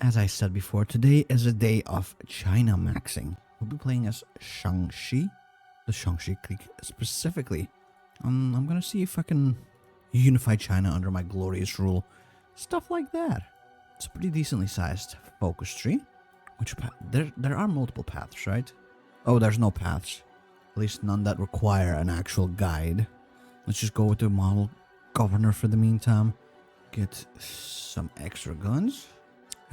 As I said before, today is a day of China maxing. We'll be playing as Shaanxi, the Shaanxi clique specifically. I'm gonna see if I can unify China under my glorious rule. Stuff like that. It's a pretty decently sized focus tree. Which path? There are multiple paths, right? Oh, there's no paths. At least none that require an actual guide. Let's just go with the model governor for the meantime. Get some extra guns.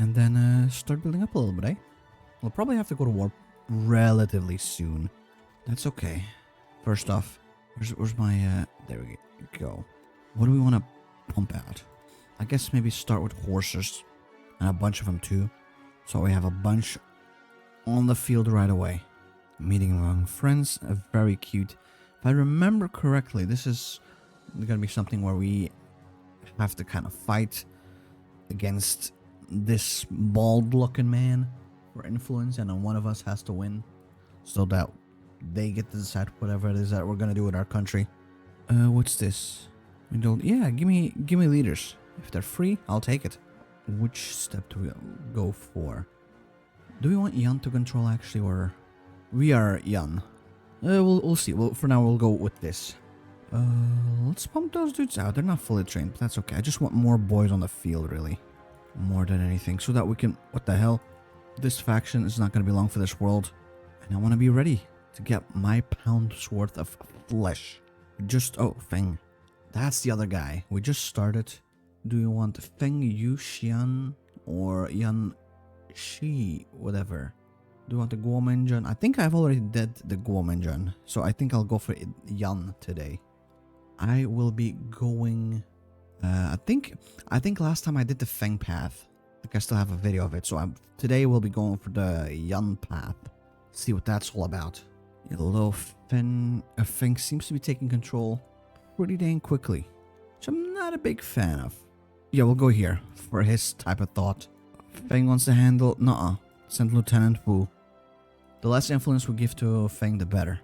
And then start building up a little bit, eh? We'll probably have to go to war relatively soon. That's okay. First off, where's my... there we go. What do we want to pump out? I guess maybe start with horses. And a bunch of them too. So we have a bunch on the field right away. Meeting among friends, very cute. If I remember correctly, this is going to be something where we have to kind of fight against this bald-looking man for influence, and then one of us has to win, so that they get to decide whatever it is that we're going to do with our country. What's this? We don't. Yeah, give me leaders. If they're free, I'll take it. Which step do we go for? Do we want Yan to control actually, or we are Yan? We'll see. Well, for now we'll go with this. Let's pump those dudes out. They're not fully trained, but that's okay. I just want more boys on the field, really, more than anything, so that we can. What the hell? This faction is not going to be long for this world, and I want to be ready to get my pound's worth of flesh. Oh, Feng. That's the other guy. We just started. Do you want Feng Yuxian or Yan Shi, whatever? Do you want the Guomenjun? I think I've already did the Guomenjun, so I think I'll go for Yan today. I will be going... I think last time I did the Feng path. I think I still have a video of it, so today we'll be going for the Yan path. See what that's all about. Yellow Feng seems to be taking control pretty dang quickly, which I'm not a big fan of. Yeah, we'll go here for his type of thought. Feng wants to handle... Nuh-uh. Send Lieutenant Wu. The less influence we give to Feng, the better.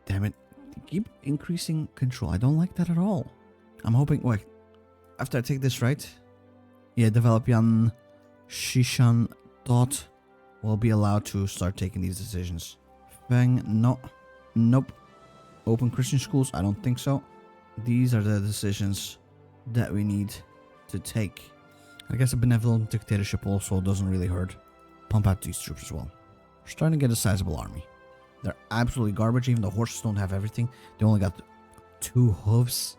Damn it. They keep increasing control. I don't like that at all. I'm hoping... Wait. After I take this, right? Yeah, develop Yan Shishan thought. We'll be allowed to start taking these decisions. Feng, no. Nope. Open Christian schools? I don't think so. These are the decisions that we need to take. I guess a benevolent dictatorship also doesn't really hurt. Pump out these troops as well. We're starting to get a sizable army. They're absolutely garbage. Even the horses don't have everything. They only got 2 hooves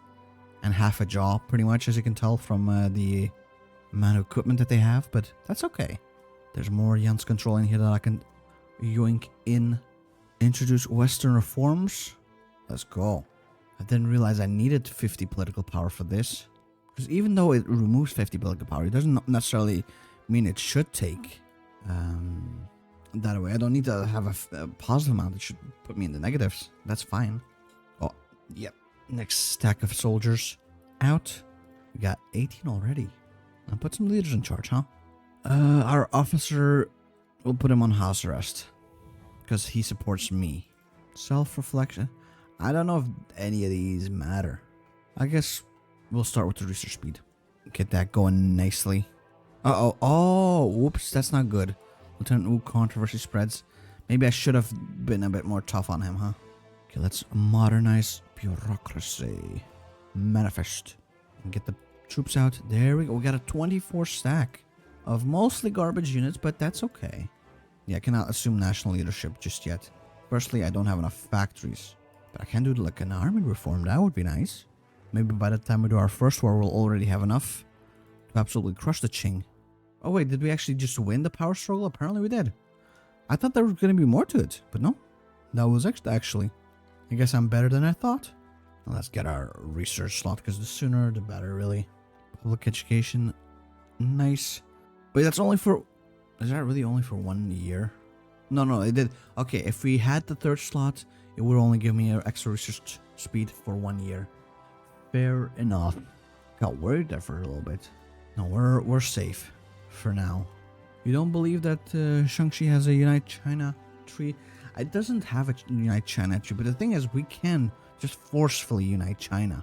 and half a jaw, pretty much, as you can tell from the amount of equipment that they have. But that's okay. There's more Yan's control in here that I can yoink in. Introduce Western reforms. Let's go. I didn't realize I needed 50 political power for this. Because even though it removes 50 political power, it doesn't necessarily mean it should take that away. I don't need to have a positive amount. It should put me in the negatives. That's fine. Oh, yep. Next stack of soldiers out. We got 18 already. I'll put some leaders in charge, huh? Our officer, we'll put him on house arrest. Because he supports me. Self-reflection. I don't know if any of these matter. I guess we'll start with the research speed. Get that going nicely. Uh-oh. Oh, whoops. That's not good. Lieutenant Wu controversy spreads. Maybe I should have been a bit more tough on him, huh? Okay, let's modernize bureaucracy. Manifest. And get the troops out. There we go. We got a 24 stack of mostly garbage units, but that's okay. Yeah, I cannot assume national leadership just yet. Firstly, I don't have enough factories. But I can do like an army reform. That would be nice. Maybe by the time we do our first war, we'll already have enough to absolutely crush the Qing. Oh wait, did we actually just win the power struggle? Apparently we did. I thought there was going to be more to it, but no. That was actually. I guess I'm better than I thought. Well, let's get our research slot, because the sooner the better, really. Public education. Nice. Wait, that's only for... Is that really only for 1 year? No, it did. Okay, if we had the 3rd slot, it would only give me an extra research speed for 1 year. Fair enough. Got worried there for a little bit. No, we're safe for now. You don't believe that Shaanxi has a Unite China tree? It doesn't have a Unite China tree, but the thing is, we can just forcefully unite China.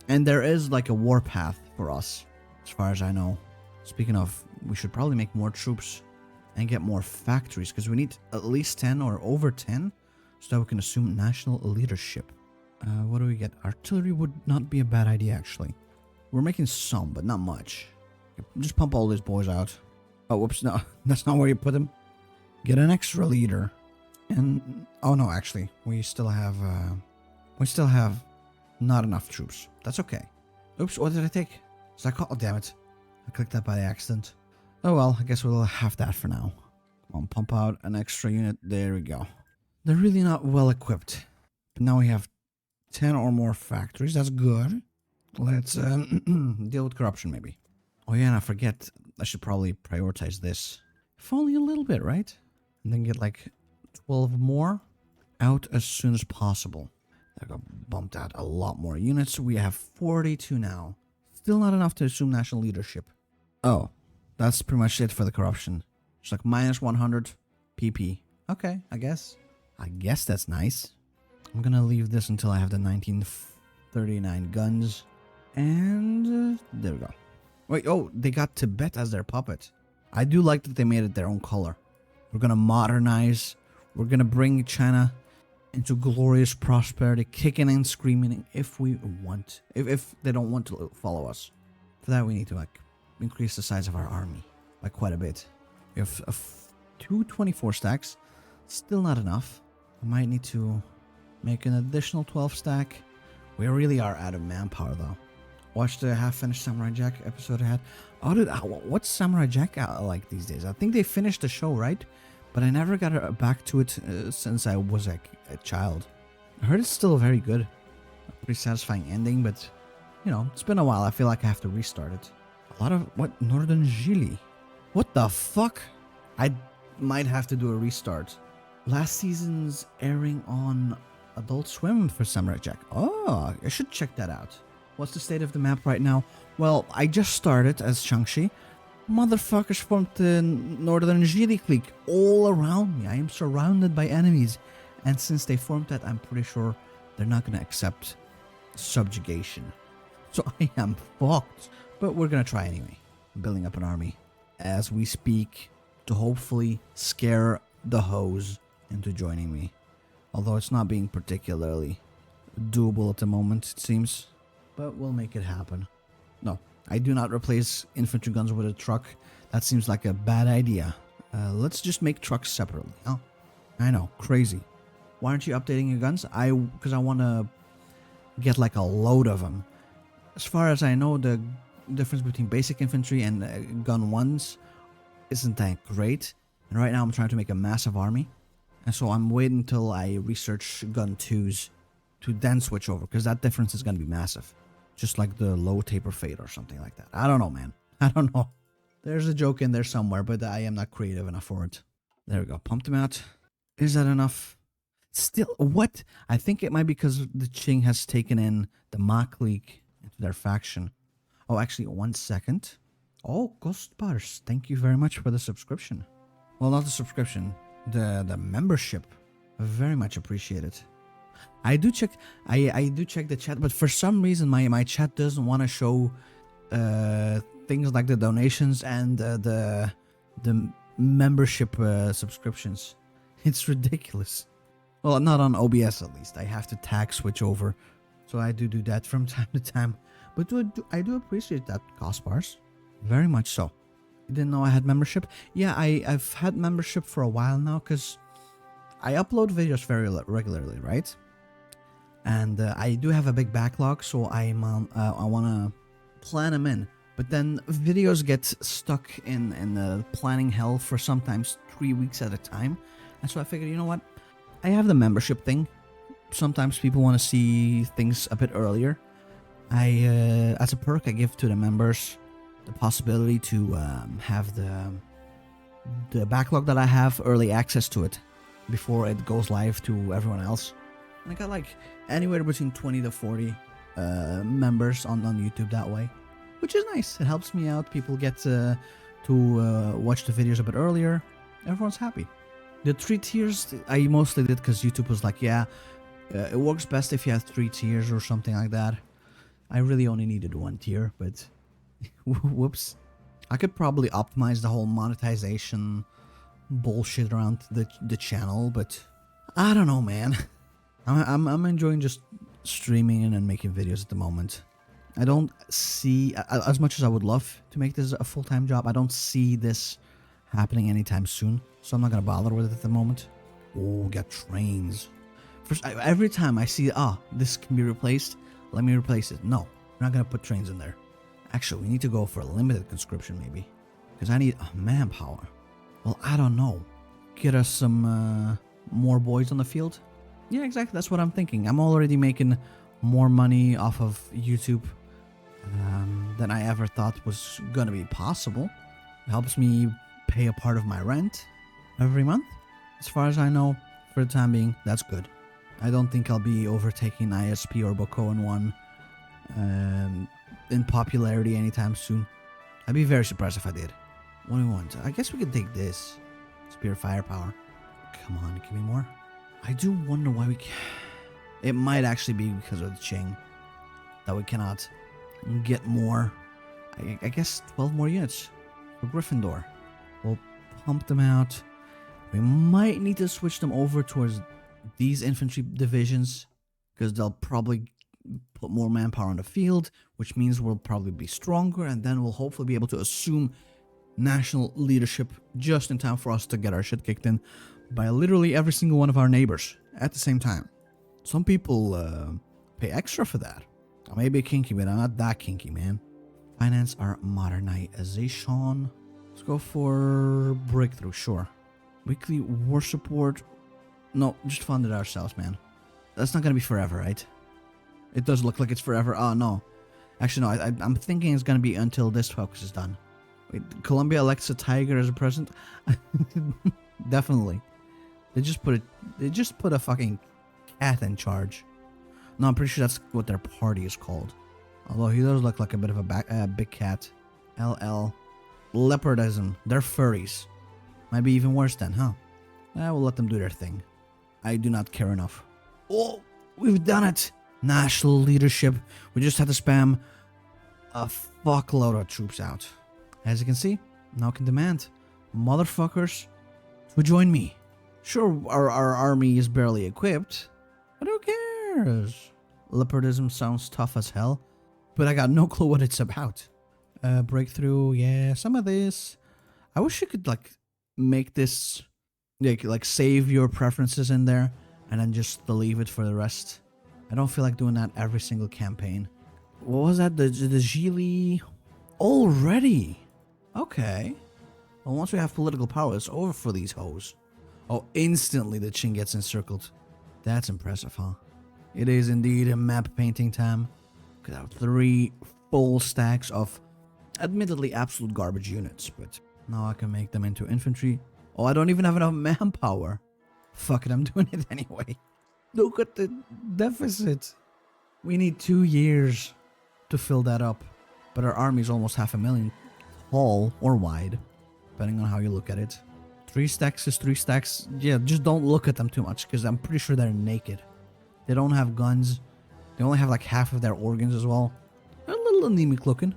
And there is like a war path for us, as far as I know. Speaking of we should probably make more troops and get more factories, because we need at least 10 or over 10 so that we can assume national leadership. What do we get? Artillery would not be a bad idea, actually. We're making some, but not much. Just pump all these boys out. Oh, whoops, no, that's not where you put them. Get an extra leader. And, oh no, actually, we still have not enough troops. That's okay. Oops, what did I take? Oh, damn it. I clicked that by accident. Oh well, I guess we'll have that for now. Come on, pump out an extra unit. There we go. They're really not well equipped. But now we have 10 or more factories. That's good. Let's deal with corruption, maybe. Oh yeah, and I forget. I should probably prioritize this. If only a little bit, right? And then get like 12 more out as soon as possible. I got bumped out a lot more units. We have 42 now. Still not enough to assume national leadership. Oh, that's pretty much it for the corruption. It's like minus 100 PP. Okay, I guess. I guess that's nice. I'm gonna leave this until I have the 1939 guns. And there we go. Wait, oh, they got Tibet as their puppet. I do like that they made it their own color. We're gonna modernize. We're gonna bring China into glorious prosperity, kicking and screaming if we want. If they don't want to follow us. For that, we need to like increase the size of our army by quite a bit. We have 224 stacks. Still not enough. I might need to make an additional 12 stack. We really are out of manpower though. Watch the half-finished Samurai Jack episode I had. Oh, dude, what's Samurai Jack like these days? I think they finished the show, right? But I never got back to it since I was like a child. I heard it's still very good. A pretty satisfying ending, but you know, it's been a while. I feel like I have to restart it. A lot of what? Northern Gili? What the fuck? I might have to do a restart. Last season's airing on Adult Swim for Samurai Jack. Oh, I should check that out. What's the state of the map right now? Well, I just started as Shang-Chi. Motherfuckers formed the Northern Gili clique all around me. I am surrounded by enemies. And since they formed that, I'm pretty sure they're not going to accept subjugation. So I am fucked. But we're going to try anyway. Building up an army as we speak to hopefully scare the hoes into joining me. Although it's not being particularly doable at the moment, it seems. But we'll make it happen. No, I do not replace infantry guns with a truck. That seems like a bad idea. Let's just make trucks separately. Oh, I know, crazy. Why aren't you updating your guns? Because I want to get like a load of them. As far as I know, the difference between basic infantry and gun 1s isn't that great. And right now I'm trying to make a massive army. And so I'm waiting until I research gun 2s to then switch over. Because that difference is going to be massive. Just like the low taper fade or something like that. I don't know, man. I don't know. There's a joke in there somewhere, but I am not creative enough for it. There we go. Pump them out. Is that enough? Still, what? I think it might be because the Qing has taken in the Ma clique into their faction. Oh, actually, 1 second. Oh, Ghost Bars. Thank you very much for the subscription. Well, not the subscription. The membership. Very much appreciated. I do check the chat, but for some reason my chat doesn't want to show things like the donations and the membership subscriptions. It's ridiculous. Well, not on OBS at least. I have to tag switch over, so I do that from time to time. But I do appreciate that, Cost Bars. Very much so. You didn't know I had membership? Yeah, I've had membership for a while now because I upload videos very regularly, right? And I do have a big backlog, so I want to plan them in. But then videos get stuck in planning hell for sometimes 3 weeks at a time. And so I figured, you know what? I have the membership thing. Sometimes people want to see things a bit earlier. As a perk, I give to the members the possibility to have the backlog that I have, early access to it before it goes live to everyone else. And I got like anywhere between 20 to 40 members on YouTube that way, which is nice. It helps me out. People get to watch the videos a bit earlier. Everyone's happy. The 3 tiers I mostly did because YouTube was like, yeah, it works best if you have 3 tiers or something like that. I really only needed 1 tier, but whoops. I could probably optimize the whole monetization bullshit around the channel, but I don't know, man. I'm enjoying just streaming and making videos at the moment. I don't see, as much as I would love to make this a full-time job, I don't see this happening anytime soon, so I'm not gonna bother with it at the moment. Oh, got trains. First, every time I see, this can be replaced, let me replace it. No, we're not gonna put trains in there. Actually, we need to go for a limited conscription, maybe. Because I need manpower. Well, I don't know. Get us some more boys on the field? Yeah, exactly. That's what I'm thinking. I'm already making more money off of YouTube than I ever thought was going to be possible. It helps me pay a part of my rent every month. As far as I know, for the time being, that's good. I don't think I'll be overtaking ISP or Boko in one in popularity anytime soon. I'd be very surprised if I did. What do we want? I guess we could take this. Spear firepower. Come on, give me more. I do wonder why we can't. It might actually be because of the Qing that we cannot get more. I guess 12 more units for Gryffindor. We'll pump them out. We might need to switch them over towards these infantry divisions because they'll probably put more manpower on the field, which means we'll probably be stronger, and then we'll hopefully be able to assume national leadership just in time for us to get our shit kicked in by literally every single one of our neighbors at the same time. Some people pay extra for that. I may be kinky, but I'm not that kinky, man. Finance our modernization. Let's go for breakthrough, sure. Weekly war support. No, just fund it ourselves, man. That's not gonna be forever, right? It does look like it's forever. Oh, no. Actually, no, I'm thinking it's gonna be until this focus is done. Wait, Colombia elects a tiger as a president? Definitely. They just put a fucking cat in charge. No, I'm pretty sure that's what their party is called. Although he does look like a bit of a big cat. LL. Leopardism. They're furries. Might be even worse then, huh? We'll let them do their thing. I do not care enough. Oh, we've done it! National leadership. We just had to spam a fuckload of troops out. As you can see, now can demand motherfuckers to join me. Sure, our army is barely equipped, but who cares? Leopardism sounds tough as hell, but I got no clue what it's about. Breakthrough, yeah, some of this. I wish you could like make this like save your preferences in there and then just leave it for the rest. I don't feel like doing that every single campaign. What was that? The Gili already? Okay. Well, once we have political power, it's over for these hoes. Oh, instantly the Qing gets encircled. That's impressive, huh? It is indeed a map painting time. Could have 3 full stacks of admittedly absolute garbage units, but now I can make them into infantry. Oh, I don't even have enough manpower. Fuck it, I'm doing it anyway. Look at the deficit. We need 2 years to fill that up. But our army is almost 500,000 tall or wide, depending on how you look at it. 3 stacks is 3 stacks. Yeah, just don't look at them too much, because I'm pretty sure they're naked. They don't have guns. They only have like half of their organs as well. They're a little anemic looking,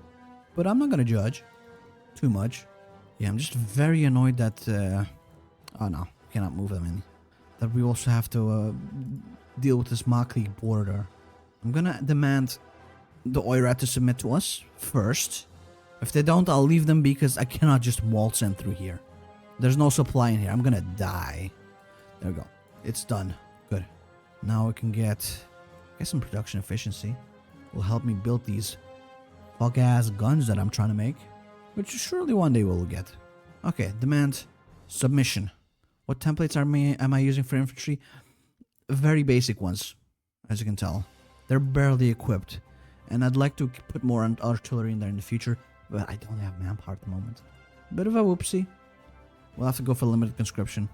but I'm not gonna judge too much. Yeah, I'm just very annoyed that... oh no, cannot move them in. That we also have to deal with this Mach-Clique border. I'm gonna demand the OIRAT to submit to us first. If they don't, I'll leave them because I cannot just waltz in through here. There's no supply in here. I'm gonna die. There we go. It's done. Good. Now we can get some production efficiency. Will help me build these fuck-ass guns that I'm trying to make, which surely one day we'll get. Okay, demand submission. What templates am I using for infantry? Very basic ones, as you can tell. They're barely equipped, and I'd like to put more artillery in there in the future, but I don't have manpower at the moment. Bit of a whoopsie. We'll have to go for limited conscription.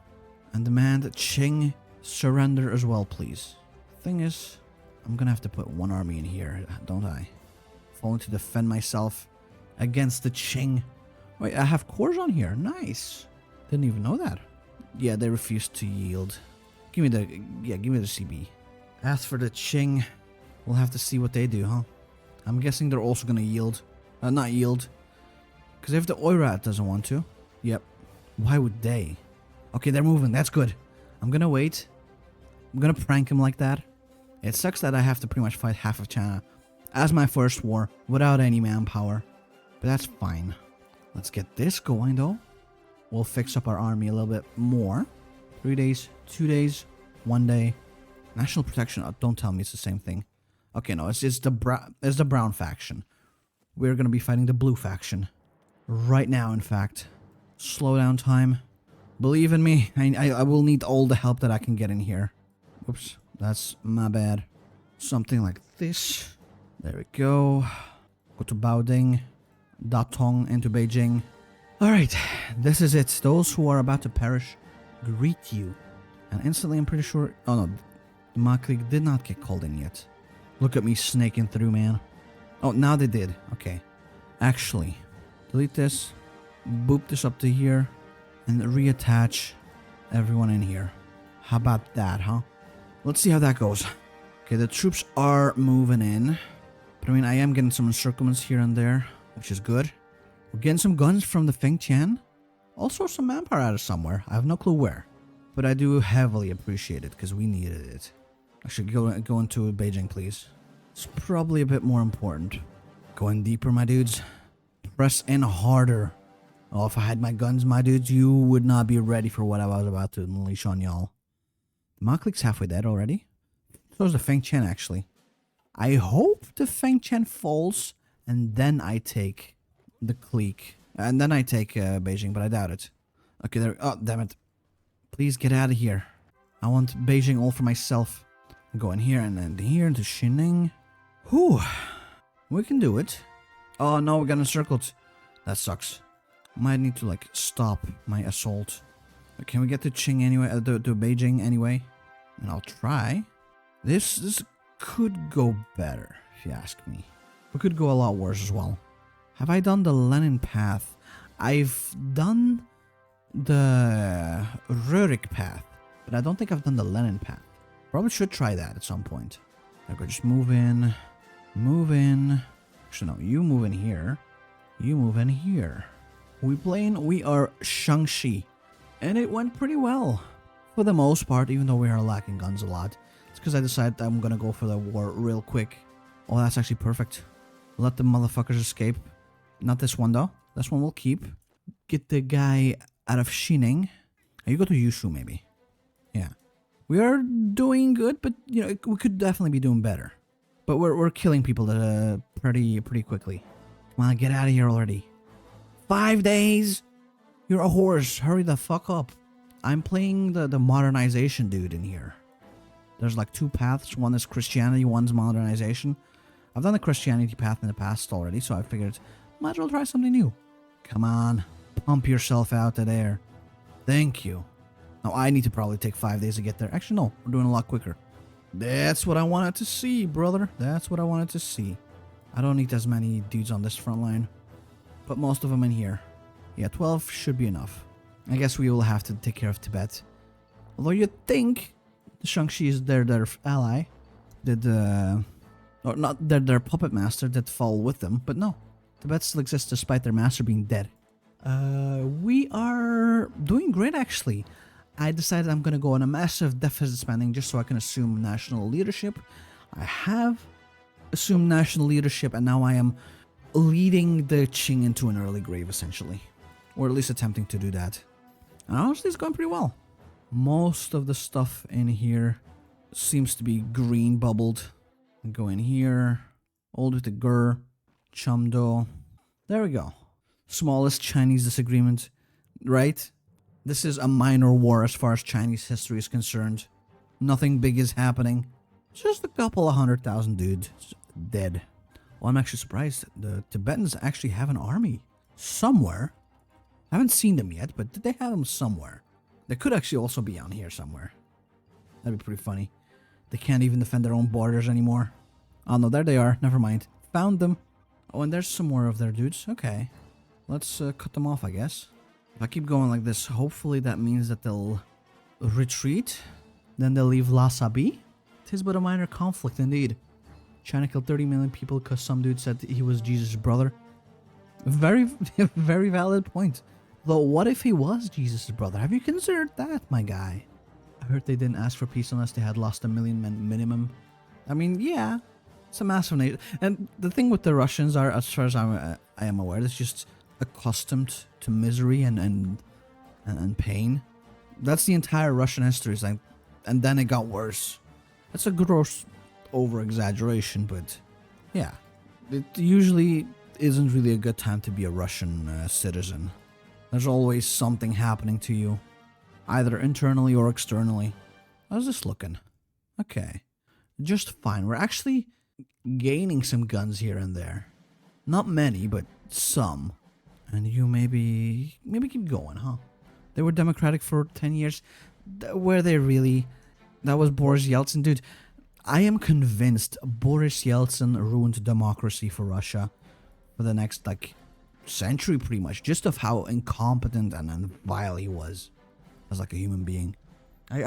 And demand Qing surrender as well, please. Thing is, I'm gonna have to put 1 army in here, don't I? If only to defend myself against the Qing. Wait, I have cores on here. Nice. Didn't even know that. Yeah, they refused to yield. Give me the CB. As for the Qing, we'll have to see what they do, huh? I'm guessing they're also gonna yield. Not yield. Because if the Oirat doesn't want to, yep, why would they? Okay, they're moving. That's good. I'm gonna wait. I'm gonna prank him like that. It sucks that I have to pretty much fight half of China as my first war without any manpower. But that's fine. Let's get this going though. We'll fix up our army a little bit more. 3 days, 2 days, 1 day. National protection. Oh, don't tell me it's the same thing. Okay, no, it's the brown faction. We're gonna be fighting the blue faction right now. In fact, slow down time. Believe in me. I will need all the help that I can get in here. Oops, that's my bad. Something like this. There we go. Go to Baoding, Datong, into Beijing. Alright, this is it. Those who are about to perish greet you. And instantly I'm pretty sure... Oh no, the Ma clique did not get called in yet. Look at me snaking through, man. Oh, now they did. Okay. Actually, delete this. Boop this up to here. And reattach everyone in here. How about that, huh? Let's see how that goes. Okay, the troops are moving in. But I mean, I am getting some encirclements here and there, which is good. We're getting some guns from the Feng Tian. Also some manpower out of somewhere. I have no clue where. But I do heavily appreciate it, because we needed it. I should go into Beijing, please. It's probably a bit more important. Going deeper, my dudes. Press in harder. Oh, if I had my guns, my dudes, you would not be ready for what I was about to unleash on y'all. The Ma clique's halfway dead already. So is the Feng Tian, actually. I hope the Feng Tian falls, and then I take the clique. And then I take Beijing, but I doubt it. Okay, there... Oh, damn it. Please get out of here. I want Beijing all for myself. Go in here, and then here, into Xining. Whew. We can do it. Oh, no, we got encircled. That sucks. Might need to, like, stop my assault. But can we get to Qing anyway? To Beijing anyway? And I'll try. This could go better, if you ask me. It could go a lot worse as well. Have I done the Lenin path? I've done the Rurik path, but I don't think I've done the Lenin path. Probably should try that at some point. Okay, just move in. Move in. Actually, no, you move in here. You move in here. We playing, we are Shaanxi. And it went pretty well. For the most part, even though we are lacking guns a lot. It's because I decided I'm gonna go for the war real quick. Oh, that's actually perfect. Let the motherfuckers escape. Not this one though. This one we'll keep. Get the guy out of Xining. You go to Yushu maybe. Yeah. We are doing good, but you know, we could definitely be doing better. But we're killing people pretty quickly. Come on, get out of here already. 5 days? You're a horse. Hurry the fuck up. I'm playing the modernization dude in here. There's like 2 paths. One is Christianity, one's modernization. I've done the Christianity path in the past already, so I figured might as well try something new. Come on. Pump yourself out of there. Thank you. Now I need to probably take 5 days to get there. Actually, no. We're doing a lot quicker. That's what I wanted to see, brother. That's what I wanted to see. I don't need as many dudes on this front line. Put most of them in here. Yeah, 12 should be enough. I guess we will have to take care of Tibet. Although you'd think the Shaanxi is their ally. Or not their puppet master that fall with them. But no. Tibet still exists despite their master being dead. We are doing great, actually. I decided I'm going to go on a massive deficit spending just so I can assume national leadership. I have assumed national leadership, and now I am leading the Qing into an early grave, essentially. Or at least attempting to do that. And honestly, it's going pretty well. Most of the stuff in here seems to be green bubbled. Go in here. Old with the Gur. Chamdo. There we go. Smallest Chinese disagreement. Right? This is a minor war as far as Chinese history is concerned. Nothing big is happening. Just a couple of 100,000 dudes dead. Well, I'm actually surprised. The Tibetans actually have an army somewhere. I haven't seen them yet, but did they have them somewhere? They could actually also be on here somewhere. That'd be pretty funny. They can't even defend their own borders anymore. Oh no, there they are. Never mind. Found them. Oh, and there's some more of their dudes. Okay. Let's cut them off, I guess. If I keep going like this, hopefully that means that they'll retreat. Then they'll leave Lhasa be. Tis but a minor conflict indeed. China killed 30 million people because some dude said he was Jesus' brother. Very, very valid point. Though, what if he was Jesus' brother? Have you considered that, my guy? I heard they didn't ask for peace unless they had lost 1 million men minimum. I mean, yeah, it's a massive nation. And the thing with the Russians are, as far as I am aware, it's just accustomed to misery and pain. That's the entire Russian history. It's like, and then it got worse. That's a gross over-exaggeration, but yeah. It usually isn't really a good time to be a Russian citizen. There's always something happening to you, either internally or externally. How's this looking? Okay. Just fine. We're actually gaining some guns here and there. Not many, but some. And you maybe keep going, huh? They were democratic for 10 years. Were they really? That was Boris Yeltsin. Dude, I am convinced Boris Yeltsin ruined democracy for Russia for the next, like, century pretty much. Just of how incompetent and vile he was as, like, a human being. In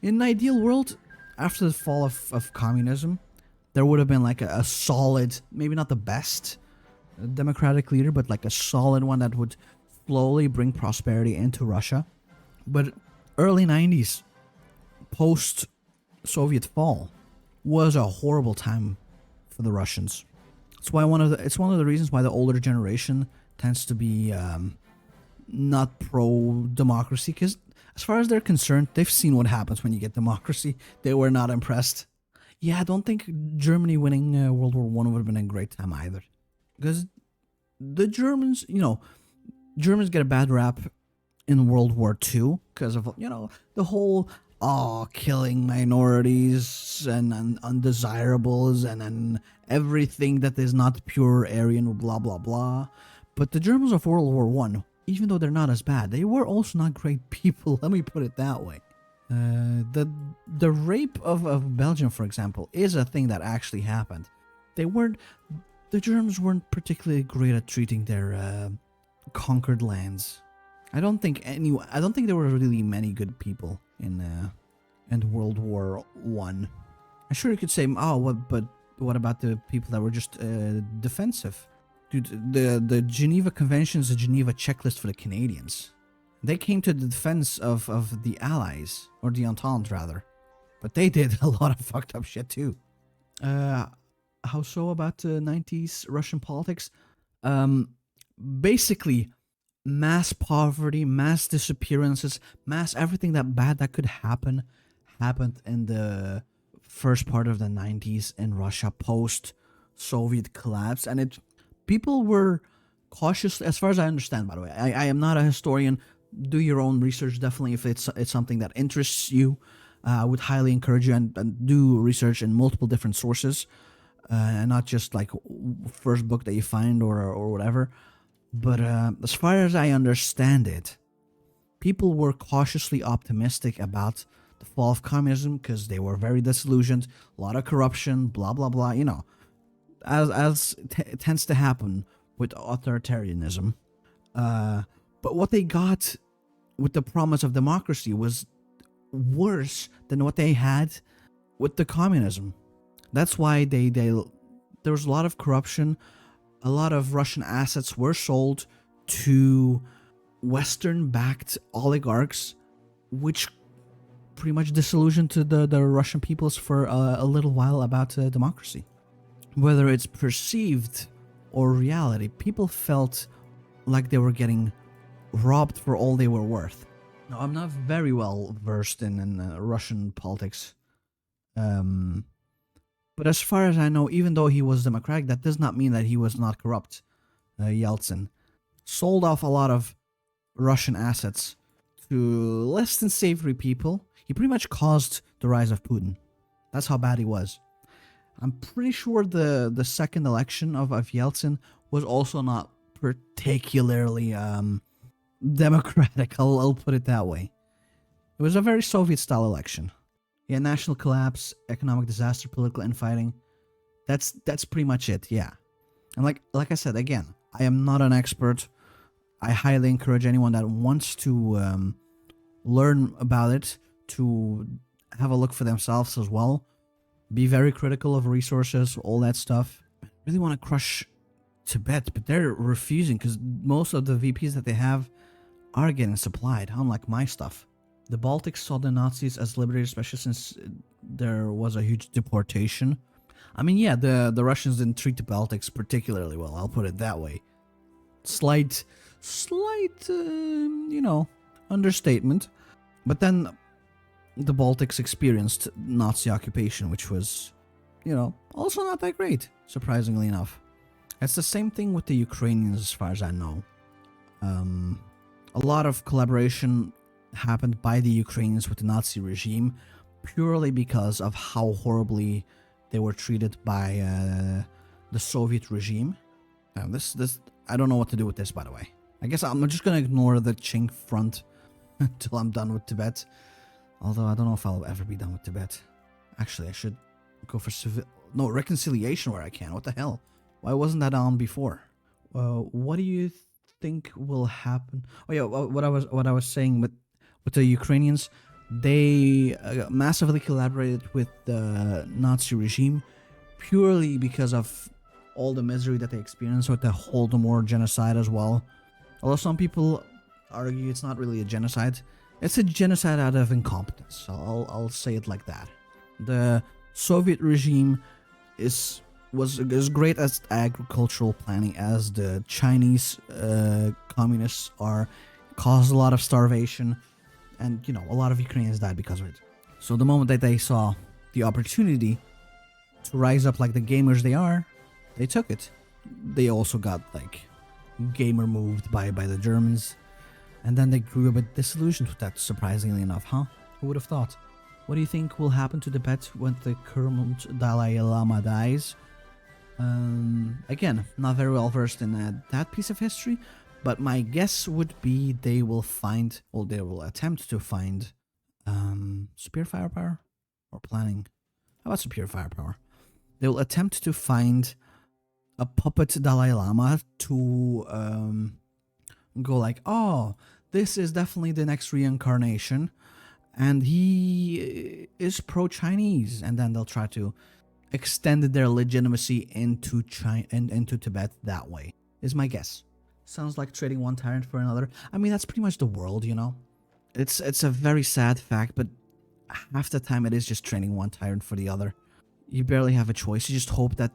an ideal world, after the fall of communism, there would have been, like, a solid, maybe not the best democratic leader, but, like, a solid one that would slowly bring prosperity into Russia. But early 90s, post-Soviet fall, was a horrible time for the Russians. It's one of the reasons why the older generation tends to be not pro-democracy, because as far as they're concerned, they've seen what happens when you get democracy. They were not impressed. Yeah, I don't think Germany winning World War I would have been a great time either. Because the Germans, Germans get a bad rap in World War II because of, the whole, killing minorities and undesirables and everything that is not pure Aryan, blah, blah, blah. But the Germans of World War I, even though they're not as bad, they were also not great people, let me put it that way. The rape of Belgium, for example, is a thing that actually happened. The Germans weren't particularly great at treating their conquered lands. I don't think there were really many good people in World War One. I'm sure you could say, but what about the people that were just defensive? Dude, the Geneva Convention is a Geneva checklist for the Canadians. They came to the defense of the Allies, or the Entente rather, but they did a lot of fucked up shit too. How so about the 90s Russian politics? Basically, mass poverty, mass disappearances, mass everything that bad that could happen happened in the first part of the 90s in Russia post Soviet collapse, and people were cautious, as far as I understand, by the way. I am not a historian. Do your own research, definitely, if it's something that interests you. I would highly encourage you and do research in multiple different sources, and not just like first book that you find or whatever. But as far as I understand it, people were cautiously optimistic about the fall of communism because they were very disillusioned, a lot of corruption, blah blah blah. As tends to happen with authoritarianism. But what they got with the promise of democracy was worse than what they had with the communism. That's why there was a lot of corruption. A lot of Russian assets were sold to Western-backed oligarchs, which pretty much disillusioned to the Russian peoples for a little while about democracy. Whether it's perceived or reality, people felt like they were getting robbed for all they were worth. Now, I'm not very well versed in Russian politics. But as far as I know, even though he was democratic, that does not mean that he was not corrupt. Yeltsin sold off a lot of Russian assets to less than savory people. He pretty much caused the rise of Putin. That's how bad he was. I'm pretty sure the second election of Yeltsin was also not particularly democratic. I'll put it that way. It was a very Soviet-style election. Yeah, national collapse, economic disaster, political infighting. That's pretty much it. Yeah, and like I said again, I am not an expert. I highly encourage anyone that wants to learn about it to have a look for themselves as well. Be very critical of resources, all that stuff. Really want to crush Tibet, but they're refusing because most of the VPs that they have are getting supplied, unlike my stuff. The Baltics saw the Nazis as liberators, especially since there was a huge deportation. I mean, yeah, the Russians didn't treat the Baltics particularly well, I'll put it that way. Slight, understatement. But then the Baltics experienced Nazi occupation, which was, also not that great, surprisingly enough. It's the same thing with the Ukrainians, as far as I know. A lot of collaboration happened by the Ukrainians with the Nazi regime purely because of how horribly they were treated by the Soviet regime. This I don't know what to do with this, by the way. I guess I'm just gonna ignore the Qing front until I'm done with Tibet. Although I don't know if I'll ever be done with Tibet. Actually, I should go for reconciliation where I can. What the hell? Why wasn't that on before? What do you think will happen? Oh yeah, what I was saying with the Ukrainians, they massively collaborated with the Nazi regime purely because of all the misery that they experienced with the Holodomor genocide as well. Although some people argue it's not really a genocide, it's a genocide out of incompetence. So I'll say it like that. The Soviet regime was as great as agricultural planning as the Chinese communists are, caused a lot of starvation, and a lot of Ukrainians died because of it. So the moment that they saw the opportunity to rise up like the gamers they are, they took it. They also got gamer moved by the Germans, and then they grew a bit disillusioned with that, surprisingly enough, huh? Who would have thought? What do you think will happen to Tibet when the current Dalai Lama dies? Again, not very well versed in that piece of history, but my guess would be they will attempt to find superior firepower or planning. How about superior firepower? They will attempt to find a puppet Dalai Lama to go like, oh, this is definitely the next reincarnation, and he is pro-Chinese, and then they'll try to extend their legitimacy into China and into Tibet that way, is my guess. Sounds like trading one tyrant for another. I mean, that's pretty much the world, It's a very sad fact, but half the time it is just trading one tyrant for the other. You barely have a choice. You just hope that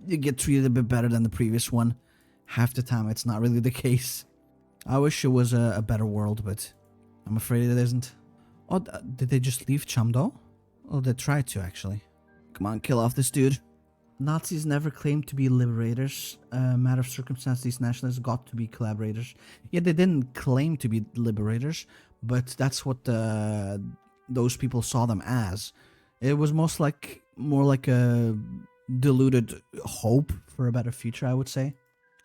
you get treated a bit better than the previous one. Half the time it's not really the case. I wish it was a better world, but I'm afraid it isn't. Oh, did they just leave Chamdo? Oh, they tried to, actually. Come on, kill off this dude. Nazis never claimed to be liberators. Matter of circumstance, these nationalists got to be collaborators. Yeah, they didn't claim to be liberators, but that's what those people saw them as. It was more like a deluded hope for a better future, I would say.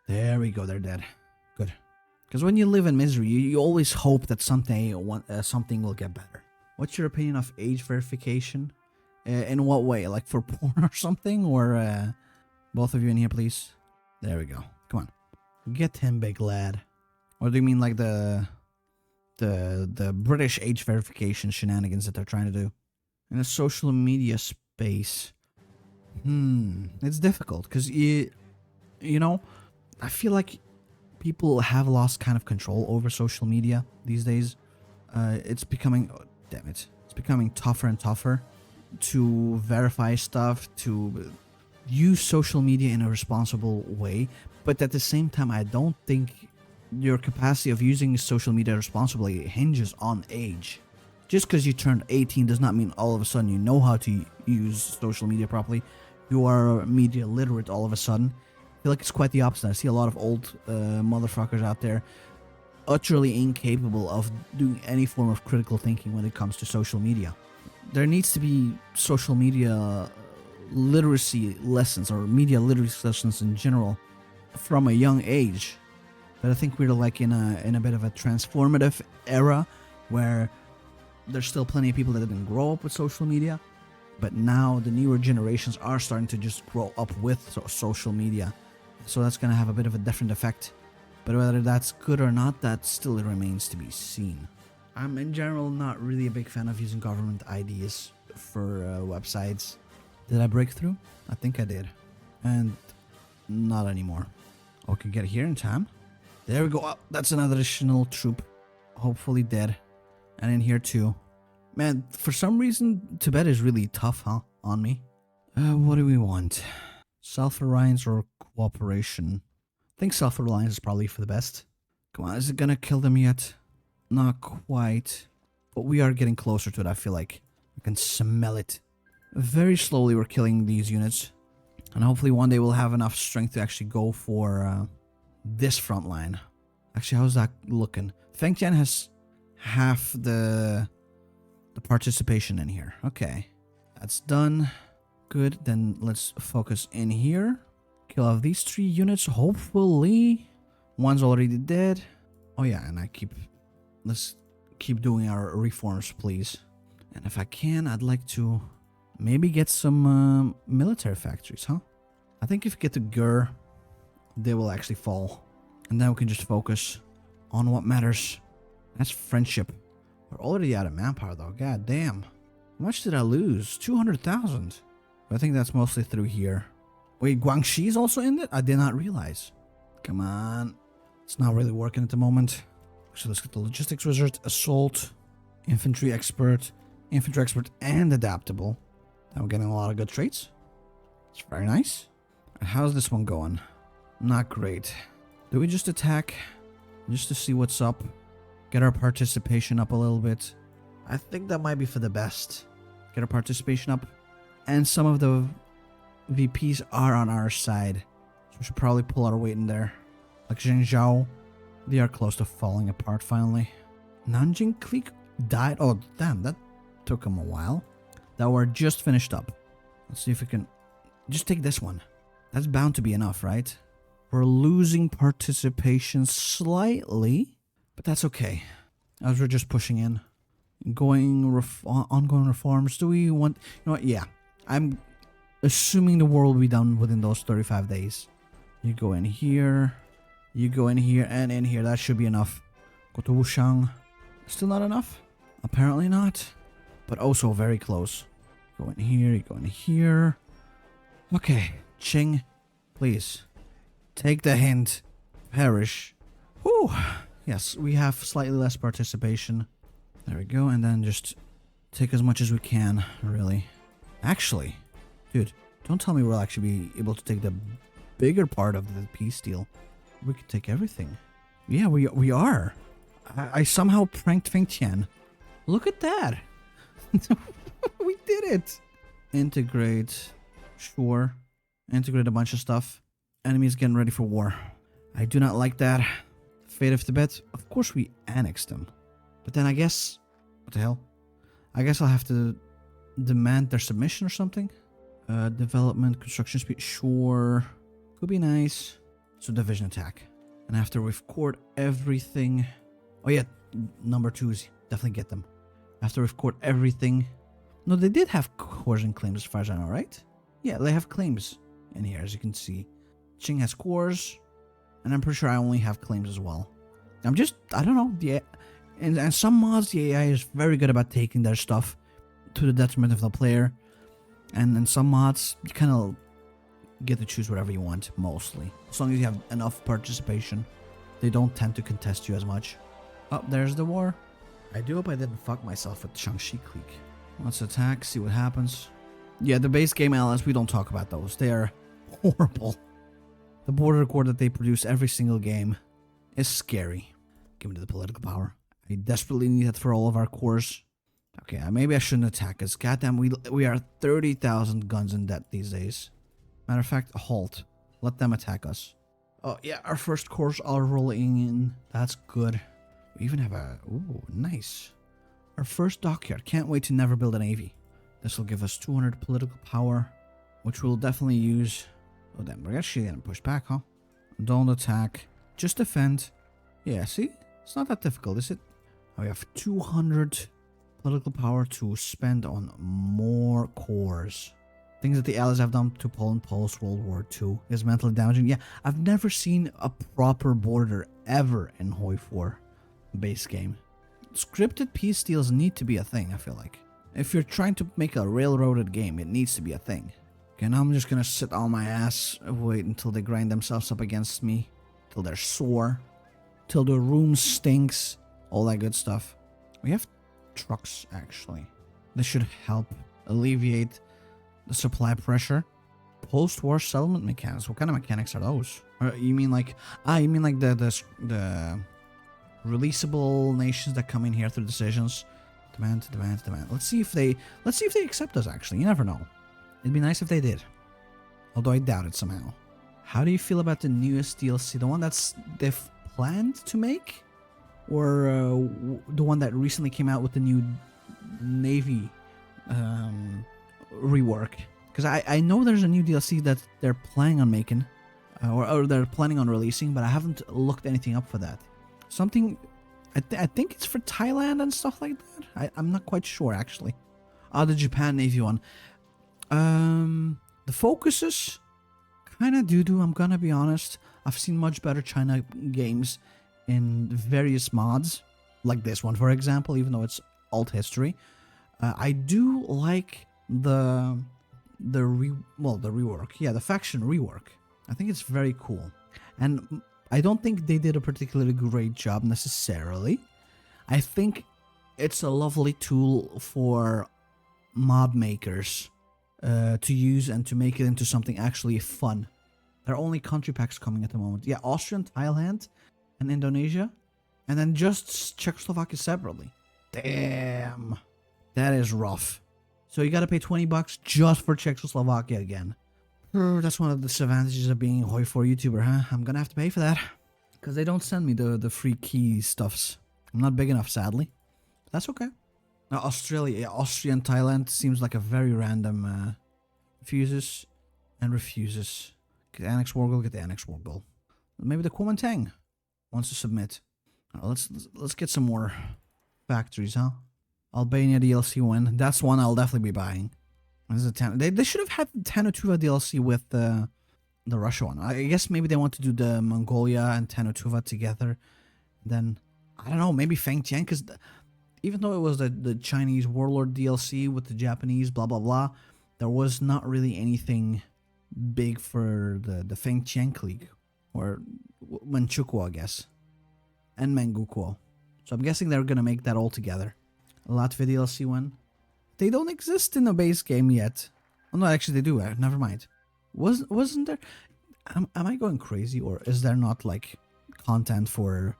There we go, they're dead. Good. Because when you live in misery, you always hope that someday something will get better. What's your opinion of age verification? In what way? Like for porn or something? Or both of you in here, please? There we go. Come on. Get him, big lad. Or do you mean like the British age verification shenanigans that they're trying to do? In a social media space. It's difficult because I feel like people have lost kind of control over social media these days. It's becoming, it's becoming tougher and tougher to verify stuff, to use social media in a responsible way. But at the same time, I don't think your capacity of using social media responsibly hinges on age. Just because you turned 18 does not mean all of a sudden you know how to use social media properly. You are media literate all of a sudden. I feel like it's quite the opposite. I see a lot of old motherfuckers out there utterly incapable of doing any form of critical thinking when it comes to social media. There needs to be social media literacy lessons or media literacy lessons in general from a young age. But I think we're like in a bit of a transformative era where there's still plenty of people that didn't grow up with social media, but now the newer generations are starting to just grow up with social media. So that's going to have a bit of a different effect. But whether that's good or not, that still remains to be seen. I'm in general not really a big fan of using government IDs for websites. Did I break through? I think I did. And not anymore. Okay, get here in time. There we go. Oh, that's another additional troop. Hopefully dead. And in here too. Man, for some reason, Tibet is really tough, huh? On me. What do we want? Self-reliance or cooperation? I think self-reliance is probably for the best. Come on, is it gonna kill them yet? Not quite. But we are getting closer to it, I feel like. I can smell it. Very slowly we're killing these units. And hopefully one day we'll have enough strength to actually go for this front line. Actually, how's that looking? Fengtian has half the participation in here. Okay. That's done. Good. Then let's focus in here. Kill off these 3 units, hopefully. One's already dead. Oh yeah, and let's keep doing our reforms, please. And if I can, I'd like to maybe get some military factories, huh? I think if we get to Gur, they will actually fall. And then we can just focus on what matters. That's friendship. We're already out of manpower though, god damn. How much did I lose? 200,000. I think that's mostly through here. Wait, Guangxi's also in it? I did not realize. Come on. It's not really working at the moment. So let's get the logistics wizard, assault, infantry expert, and adaptable. Now we're getting a lot of good traits. It's very nice. And how's this one going? Not great. Do we just attack just to see what's up? Get our participation up a little bit. I think that might be for the best. Get our participation up. And some of the VPs are on our side. So we should probably pull our weight in there. Like Zhengzhou. They are close to falling apart finally. Nanjing clique died. Oh, damn. That took them a while. That were just finished up. Let's see if we can just take this one. That's bound to be enough, right? We're losing participation slightly. But that's okay. As we're just pushing in. Ongoing reforms. Do we want... You know what? Yeah. I'm assuming the war will be done within those 35 days. You go in here. You go in here and in here. That should be enough. Go to Wushang. Still not enough? Apparently not. But also very close. Go in here. You go in here. Okay. Qing. Please. Take the hint. Perish. Whew. Yes, we have slightly less participation. There we go. And then just take as much as we can, really. Actually, dude, don't tell me we'll actually be able to take the bigger part of the peace deal. We could take everything. Yeah, we are. I somehow pranked Fengtian. Look at that. We did it. Integrate. Sure. Integrate a bunch of stuff. Enemies getting ready for war. I do not like that. Fate of Tibet. Of course we annexed them. But then I guess... What the hell? I guess I'll have to demand their submission or something. Development, construction speed. Sure. Could be nice. So division attack. And after we've cored everything... Oh yeah, number 2 is definitely get them. After we've cored everything... No, they did have cores and claims as far as I know, right? Yeah, they have claims in here, as you can see. Qing has cores. And I'm pretty sure I only have claims as well. I don't know. Yeah, and some mods, the AI is very good about taking their stuff to the detriment of the player. And in some mods, you kind of get to choose whatever you want, mostly. As long as you have enough participation, they don't tend to contest you as much. Oh, there's the war. I do hope I didn't fuck myself with Shaanxi clique. Let's attack, see what happens. Yeah, the base game allies, we don't talk about those. They are horrible. The border core that they produce every single game is scary. Give me the political power. I desperately need that for all of our cores. Okay, maybe I shouldn't attack us. Goddamn, we are 30,000 guns in debt these days. Matter of fact, halt. Let them attack us. Oh, yeah, our first cores are rolling in. That's good. We even have a... Ooh, nice. Our first dockyard. Can't wait to never build a navy. This will give us 200 political power, which we'll definitely use. Oh, damn, we're actually getting pushed back, huh? Don't attack. Just defend. Yeah, see? It's not that difficult, is it? Oh, we have 200 political power to spend on more cores. Things that the Allies have done to Poland post-World War II is mentally damaging. Yeah, I've never seen a proper border ever in HOI4 base game. Scripted peace deals need to be a thing, I feel like. If you're trying to make a railroaded game, it needs to be a thing. Okay, now I'm just gonna sit on my ass, wait until they grind themselves up against me. till they're sore, till the room stinks, all that good stuff. We have trucks, actually. This should help alleviate the supply pressure. Post-war settlement mechanics. What kind of mechanics are those? Or you mean like the releasable nations that come in here through decisions? Demand. Let's see if they accept us, actually. You never know. It'd be nice if they did. Although I doubt it somehow. How do you feel about the newest DLC? The one they've planned to make? Or the one that recently came out with the new Navy rework? Because I know there's a new DLC that they're planning on making. Or they're planning on releasing, but I haven't looked anything up for that. Something... I think it's for Thailand and stuff like that. I'm not quite sure, actually. The Japan Navy one. The focuses... kind of doo-doo, I'm gonna be honest. I've seen much better China games in various mods. Like this one, for example, even though it's alt history. I do like the rework. Yeah, the faction rework. I think it's very cool. And I don't think they did a particularly great job necessarily. I think it's a lovely tool for mod makers to use and to make it into something actually fun. There are only country packs coming at the moment. Yeah, Austria, Thailand, and Indonesia. And then just Czechoslovakia separately. Damn. That is rough. So you gotta pay $20 just for Czechoslovakia again. That's one of the disadvantages of being a HOI4 YouTuber, huh? I'm gonna have to pay for that. Because they don't send me the free key stuffs. I'm not big enough, sadly. That's okay. Now, Australia, Austria and Thailand seems like a very random refuses and refuses. Get the Annex War Goal, get the Annex War Goal. Maybe the Kuomintang wants to submit. Let's get some more factories, huh? Albania DLC win. That's one I'll definitely be buying. This is a 10. They should have had Tenutuva DLC with the Russia one. I guess maybe they want to do the Mongolia and Tenutuva together. Then, I don't know, maybe Fengtian, because even though it was the Chinese Warlord DLC with the Japanese, blah, blah, blah, there was not really anything big for the Fengtian clique. Or Manchukuo, I guess. And Mangukuo. So I'm guessing they're going to make that all together. Latvia DLC one. They don't exist in the base game yet. Oh, no, actually they do. Never mind. Wasn't there... Am I going crazy, or is there not, like, content for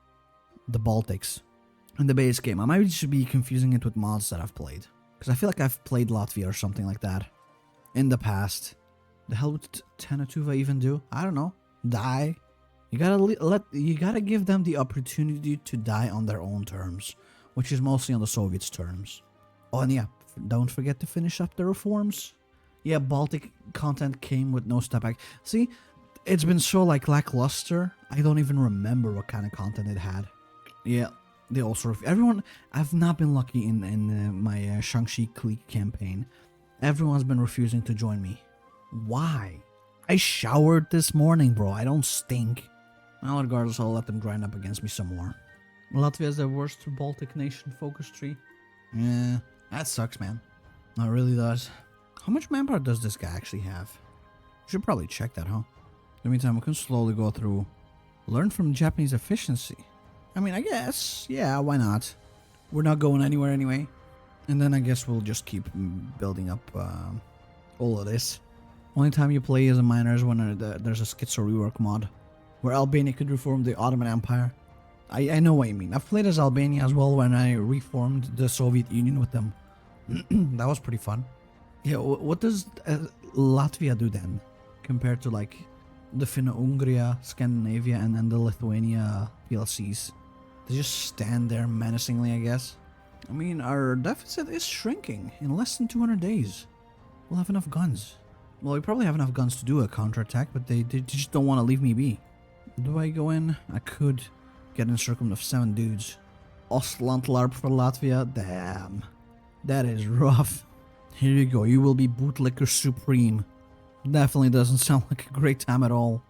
the Baltics in the base game? I might just be confusing it with mods that I've played. Because I feel like I've played Latvia or something like that in the past. The hell would Tenutuva even do? I don't know. Die. You gotta give them the opportunity to die on their own terms, which is mostly on the Soviets' terms. Oh, and yeah, don't forget to finish up the reforms. Yeah, Baltic content came with no step back. See, it's been so like lackluster. I don't even remember what kind of content it had. Yeah, they also everyone. I've not been lucky in my Shaanxi clique campaign. Everyone's been refusing to join me. Why? I showered this morning, bro. I don't stink. Well, regardless, I'll let them grind up against me some more. Latvia is the worst Baltic nation focus tree. Yeah, that sucks, man. It really does. How much manpower does this guy actually have? Should probably check that, huh? In the meantime, we can slowly go through. Learn from Japanese efficiency. I mean, I guess. Yeah, why not? We're not going anywhere anyway. And then I guess we'll just keep building up all of this. Only time you play as a miner is when there's a Schizo rework mod, where Albania could reform the Ottoman Empire. I know what you mean. I've played as Albania as well when I reformed the Soviet Union with them. That was pretty fun. Yeah, what does Latvia do then, compared to like the Finno-Ungria, Scandinavia, and then the Lithuania PLCs? They just stand there menacingly, I guess. I mean, our deficit is shrinking. In less than 200 days, we'll have enough guns. Well, we probably have enough guns to do a counterattack, but they just don't want to leave me be. Do I go in? I could get encirclement of 7 dudes. Ostlandlarp for Latvia? Damn. That is rough. Here you go, you will be bootlicker supreme. Definitely doesn't sound like a great time at all.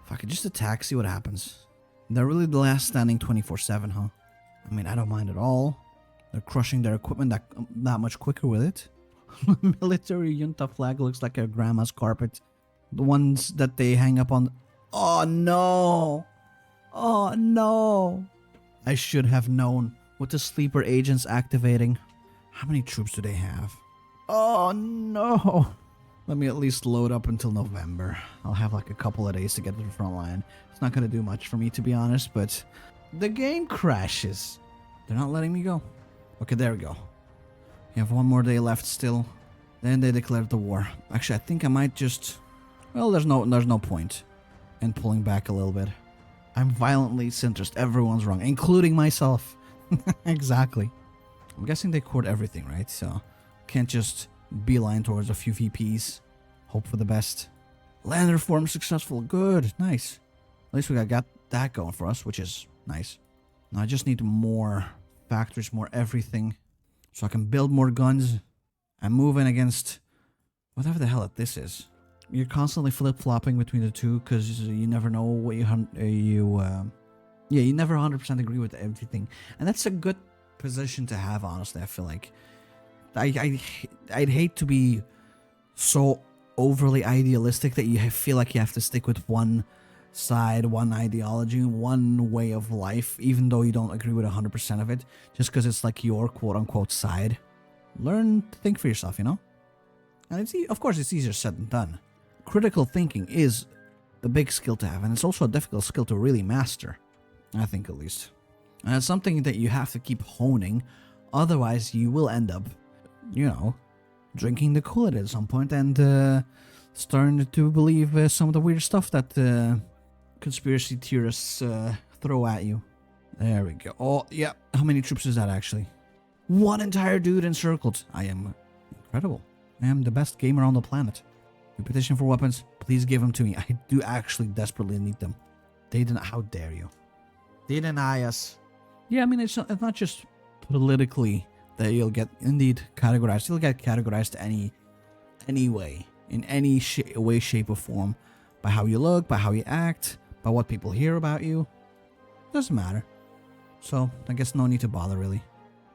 If I could just attack, see what happens. They're really the last standing 24/7, huh? I mean, I don't mind at all. They're crushing their equipment that much quicker with it. Military junta flag looks like a grandma's carpet. The ones that they hang up on... Oh no! Oh no! I should have known. With the sleeper agents activating. How many troops do they have? Oh no! Let me at least load up until November. I'll have like a couple of days to get to the front line. It's not gonna do much for me, to be honest, but the game crashes. They're not letting me go. Okay, there we go. You have one more day left still. Then they declared the war. Actually, I think I might just... Well, there's no point in pulling back a little bit. I'm violently centrist. Everyone's wrong, including myself. Exactly. I'm guessing they court everything, right? So, can't just beeline towards a few VPs. Hope for the best. Land reform successful. Good. Nice. At least we got that going for us, which is nice. Now I just need more factories, more everything. So I can build more guns. I'm moving against whatever the hell this is. You're constantly flip-flopping between the two because you never know what you never 100% agree with everything. And that's a good position to have, honestly, I feel like. I'd hate to be so overly idealistic that you feel like you have to stick with one side, one ideology, one way of life, even though you don't agree with 100% of it, just because it's like your quote-unquote side. Learn to think for yourself, you know? And of course, it's easier said than done. Critical thinking is a big skill to have, and it's also a difficult skill to really master. I think, at least. And it's something that you have to keep honing, otherwise you will end up, you know, drinking the Kool-Aid at some point and starting to believe some of the weird stuff that conspiracy theorists throw at you. There we go. Oh, yeah. How many troops is that, actually? One entire dude encircled. I am incredible. I am the best gamer on the planet. You petition for weapons? Please give them to me. I do actually desperately need them. They didn't. How dare you? They deny us. Yeah, I mean, it's not just politically that you'll get indeed categorized. You'll get categorized any way, in any way, shape, or form, by how you look, by how you act, by what people hear about you. Doesn't matter. So I guess no need to bother, really.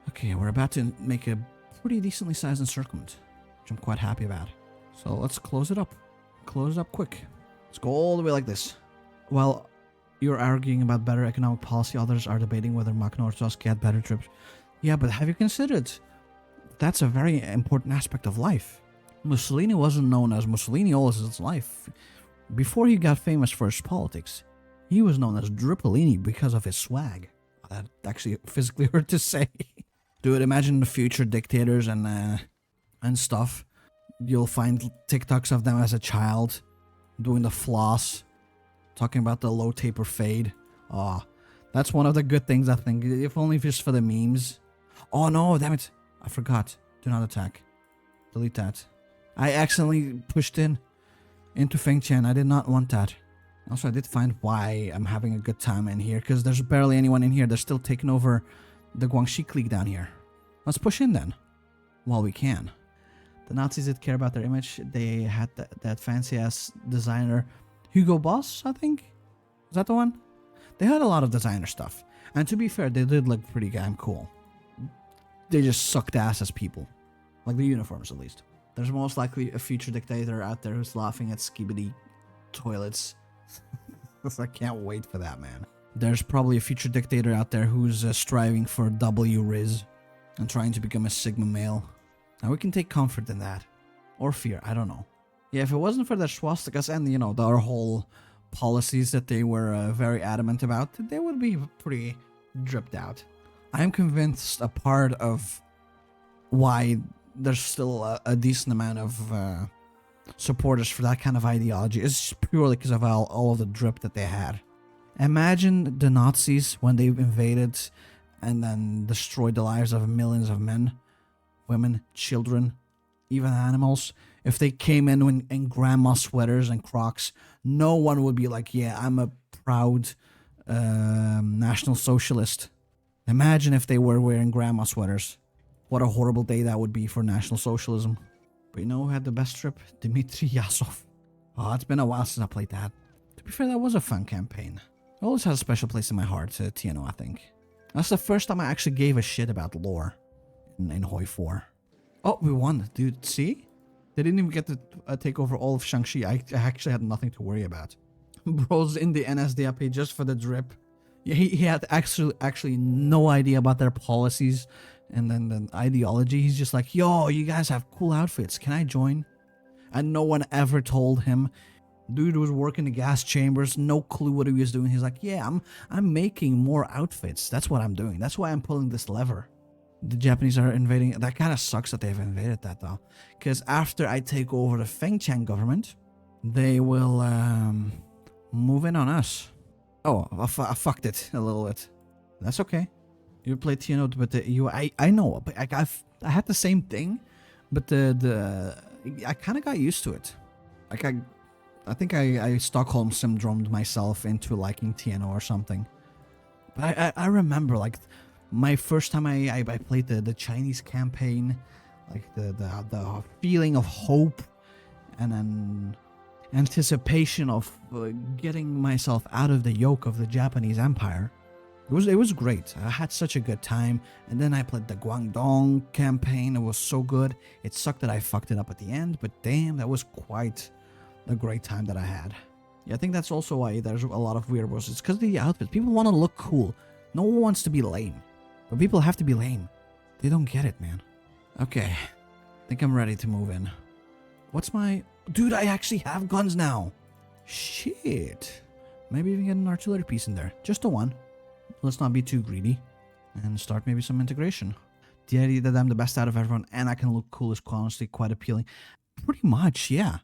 Okay, we're about to make a pretty decently sized encirclement, which I'm quite happy about. So let's close it up. Close it up quick. Let's go all the way like this. While you're arguing about better economic policy, others are debating whether Machno or Tusk had better trips. Yeah, but have you considered that's a very important aspect of life? Mussolini wasn't known as Mussolini all his life. Before he got famous for his politics, he was known as Dripolini because of his swag. That actually physically hurt to say. Dude, imagine the future dictators and stuff. You'll find TikToks of them as a child doing the floss, talking about the low taper fade. Oh, that's one of the good things, I think, if only just for the memes. Oh no, damn it. I forgot. Do not attack. Delete that. I accidentally pushed into Feng Chen. I did not want that. Also, I did find why I'm having a good time in here, because there's barely anyone in here. They're still taking over the Guangxi clique down here. Let's push in then, while we can. The Nazis did care about their image. They had that fancy-ass designer, Hugo Boss, I think? Is that the one? They had a lot of designer stuff. And to be fair, they did look pretty damn cool. They just sucked ass as people. Like the uniforms, at least. There's most likely a future dictator out there who's laughing at skibidi toilets. I can't wait for that, man. There's probably a future dictator out there who's striving for W-Riz and trying to become a Sigma male. Now we can take comfort in that. Or fear, I don't know. Yeah, if it wasn't for their swastikas and, you know, their whole policies that they were very adamant about, they would be pretty dripped out. I'm convinced a part of why there's still a decent amount of supporters for that kind of ideology is purely because of all of the drip that they had. Imagine the Nazis when they invaded and then destroyed the lives of millions of men, women, children, even animals. If they came in grandma sweaters and Crocs, no one would be like, yeah, I'm a proud National Socialist. Imagine if they were wearing grandma sweaters. What a horrible day that would be for National Socialism. But you know who had the best trip? Dmitry Yasov. Oh, it's been a while since I played that. To be fair, that was a fun campaign. It always has a special place in my heart, TNO, I think. That's the first time I actually gave a shit about lore in HOI4. Oh, we won, dude. See? They didn't even get to take over all of Shaanxi. I actually had nothing to worry about. Bro's in the NSDAP just for the drip. He had actually no idea about their policies and then the ideology. He's just like, yo, you guys have cool outfits. Can I join? And no one ever told him. Dude was working the gas chambers, no clue what he was doing. He's like, yeah, I'm making more outfits. That's what I'm doing. That's why I'm pulling this lever. The Japanese are invading. That kind of sucks that they've invaded that though. Because after I take over the Fengchang government, they will move in on us. Oh, I fucked it a little bit. That's okay. You played TNO, but I know. But I had the same thing, but I kind of got used to it. Like I think I Stockholm syndromed myself into liking TNO or something. But I remember like my first time I played the Chinese campaign, like the feeling of hope and then anticipation of getting myself out of the yoke of the Japanese Empire. It was great. I had such a good time. And then I played the Guangdong campaign. It was so good. It sucked that I fucked it up at the end, but damn, that was quite a great time that I had. Yeah, I think that's also why there's a lot of weirdos. It's because of the outfits. People want to look cool. No one wants to be lame. But people have to be lame. They don't get it, man. Okay. I think I'm ready to move in. What's my... Dude, I actually have guns now. Shit. Maybe even get an artillery piece in there. Just the one. Let's not be too greedy. And start maybe some integration. The idea that I'm the best out of everyone and I can look cool is honestly quite appealing. Pretty much, yeah.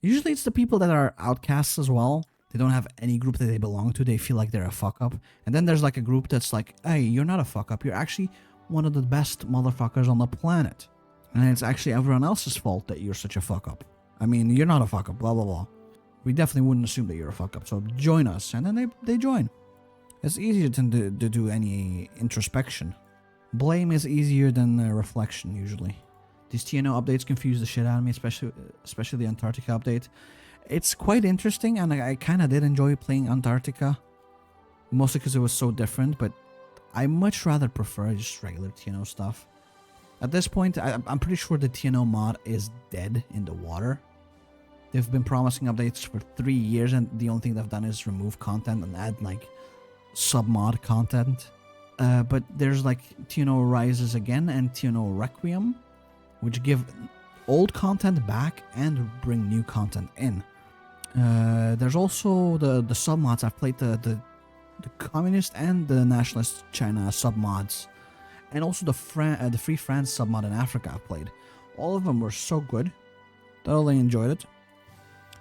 Usually it's the people that are outcasts as well. They don't have any group that they belong to. They feel like they're a fuck up. And then there's like a group that's like, hey, you're not a fuck up. You're actually one of the best motherfuckers on the planet. And it's actually everyone else's fault that you're such a fuck up. I mean, you're not a fuck up, blah, blah, blah. We definitely wouldn't assume that you're a fuck up. So join us. And then they join. It's easier to do any introspection. Blame is easier than reflection, usually. These TNO updates confuse the shit out of me, especially the Antarctica update. It's quite interesting, and I kind of did enjoy playing Antarctica. Mostly because it was so different, but I much rather prefer just regular TNO stuff. At this point, I'm pretty sure the TNO mod is dead in the water. They've been promising updates for 3 years, and the only thing they've done is remove content and add, like, sub-mod content. But there's, like, TNO Rises Again and TNO Requiem, which give old content back and bring new content in. There's also the sub-mods. I've played the Communist and the Nationalist China sub-mods. And also the Free France sub-mod in Africa I've played. All of them were so good. Thoroughly enjoyed it.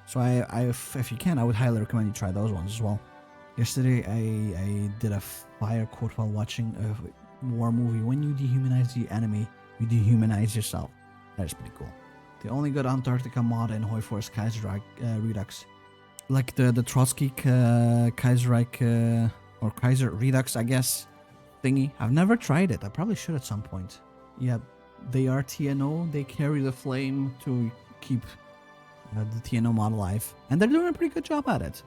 So if you can, I would highly recommend you try those ones as well. Yesterday, I did a fire quote while watching a war movie. When you dehumanize the enemy, you dehumanize yourself. That is pretty cool. The only good Antarctica mod in HOI4 is Kaiserredux. Like the Trotsky Kaiserreich or Kaiserredux, I guess, thingy. I've never tried it. I probably should at some point. Yeah, they are TNO. They carry the flame to keep the TNO mod alive. And they're doing a pretty good job at it.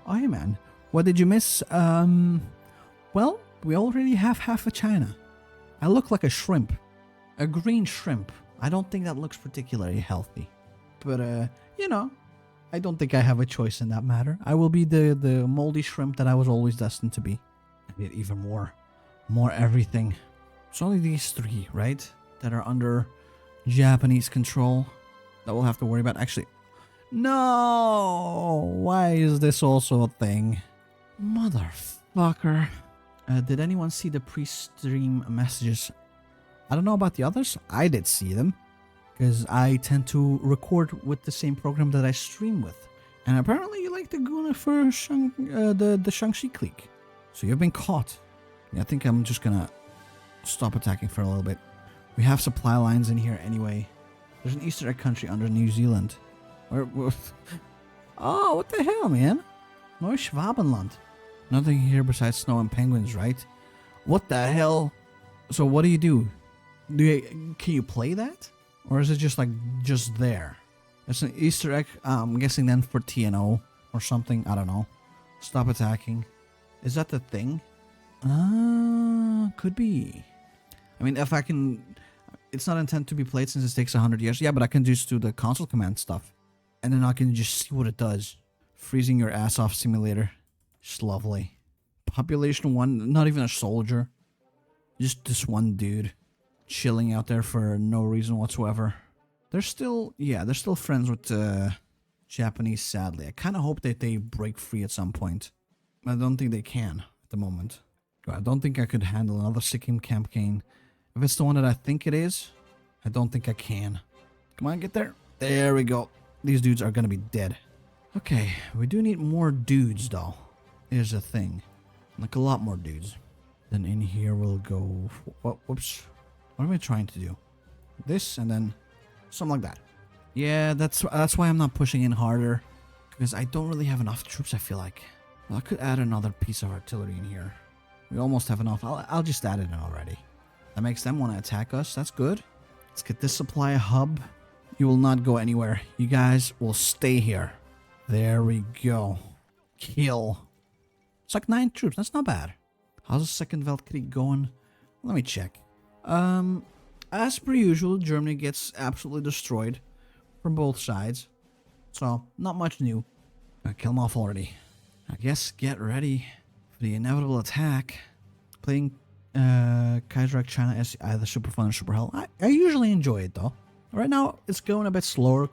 Oh, hey, man. What did you miss? Well, we already have half of China. I look like a shrimp. A green shrimp. I don't think that looks particularly healthy. But, you know, I don't think I have a choice in that matter. I will be the moldy shrimp that I was always destined to be. I need even more everything. It's only these 3, right? That are under Japanese control that we'll have to worry about. Actually, no! Why is this also a thing? Motherfucker. Did anyone see the pre-stream messages? I don't know about the others. I did see them. Because I tend to record with the same program that I stream with. And apparently you like the Guna for the Shangxi clique. So you've been caught. Yeah, I think I'm just gonna stop attacking for a little bit. We have supply lines in here anyway. There's an Easter egg country under New Zealand. Oh, what the hell, man? Neuschwabenland. Nothing here besides snow and penguins, right? What the hell? So what do you do? Can you play that? Or is it just like, just there? It's an Easter egg, I'm guessing then for TNO or something. I don't know. Stop attacking. Is that the thing? Could be. I mean, if I can... It's not intended to be played since it takes 100 years. Yeah, but I can just do the console command stuff. And then I can just see what it does. Freezing your ass off simulator. Just lovely. population 1, not even a soldier. Just this one dude chilling out there for no reason whatsoever. They're still friends with Japanese, sadly. I kind of hope that they break free at some point. I don't think they can at the moment. I don't think I could handle another Sikkim campaign. If it's the one that I think it is, I don't think I can. Come on, get there. There we go. These dudes are gonna be dead. Okay, we do need more dudes though. Here's the thing. Like a lot more dudes. Then in here we'll go... Whoops. What am I trying to do? This and then something like that. Yeah, that's why I'm not pushing in harder. Because I don't really have enough troops, I feel like. Well, I could add another piece of artillery in here. We almost have enough. I'll just add it in already. That makes them want to attack us. That's good. Let's get this supply hub. You will not go anywhere. You guys will stay here. There we go. Kill. It's like 9 troops. That's not bad. How's the second Weltkrieg going? Let me check. As per usual, Germany gets absolutely destroyed from both sides. So, not much new. I kill them off already. I guess get ready for the inevitable attack. Playing Kaiserredux China is either super fun or super hell. I usually enjoy it though. Right now, it's going a bit slower.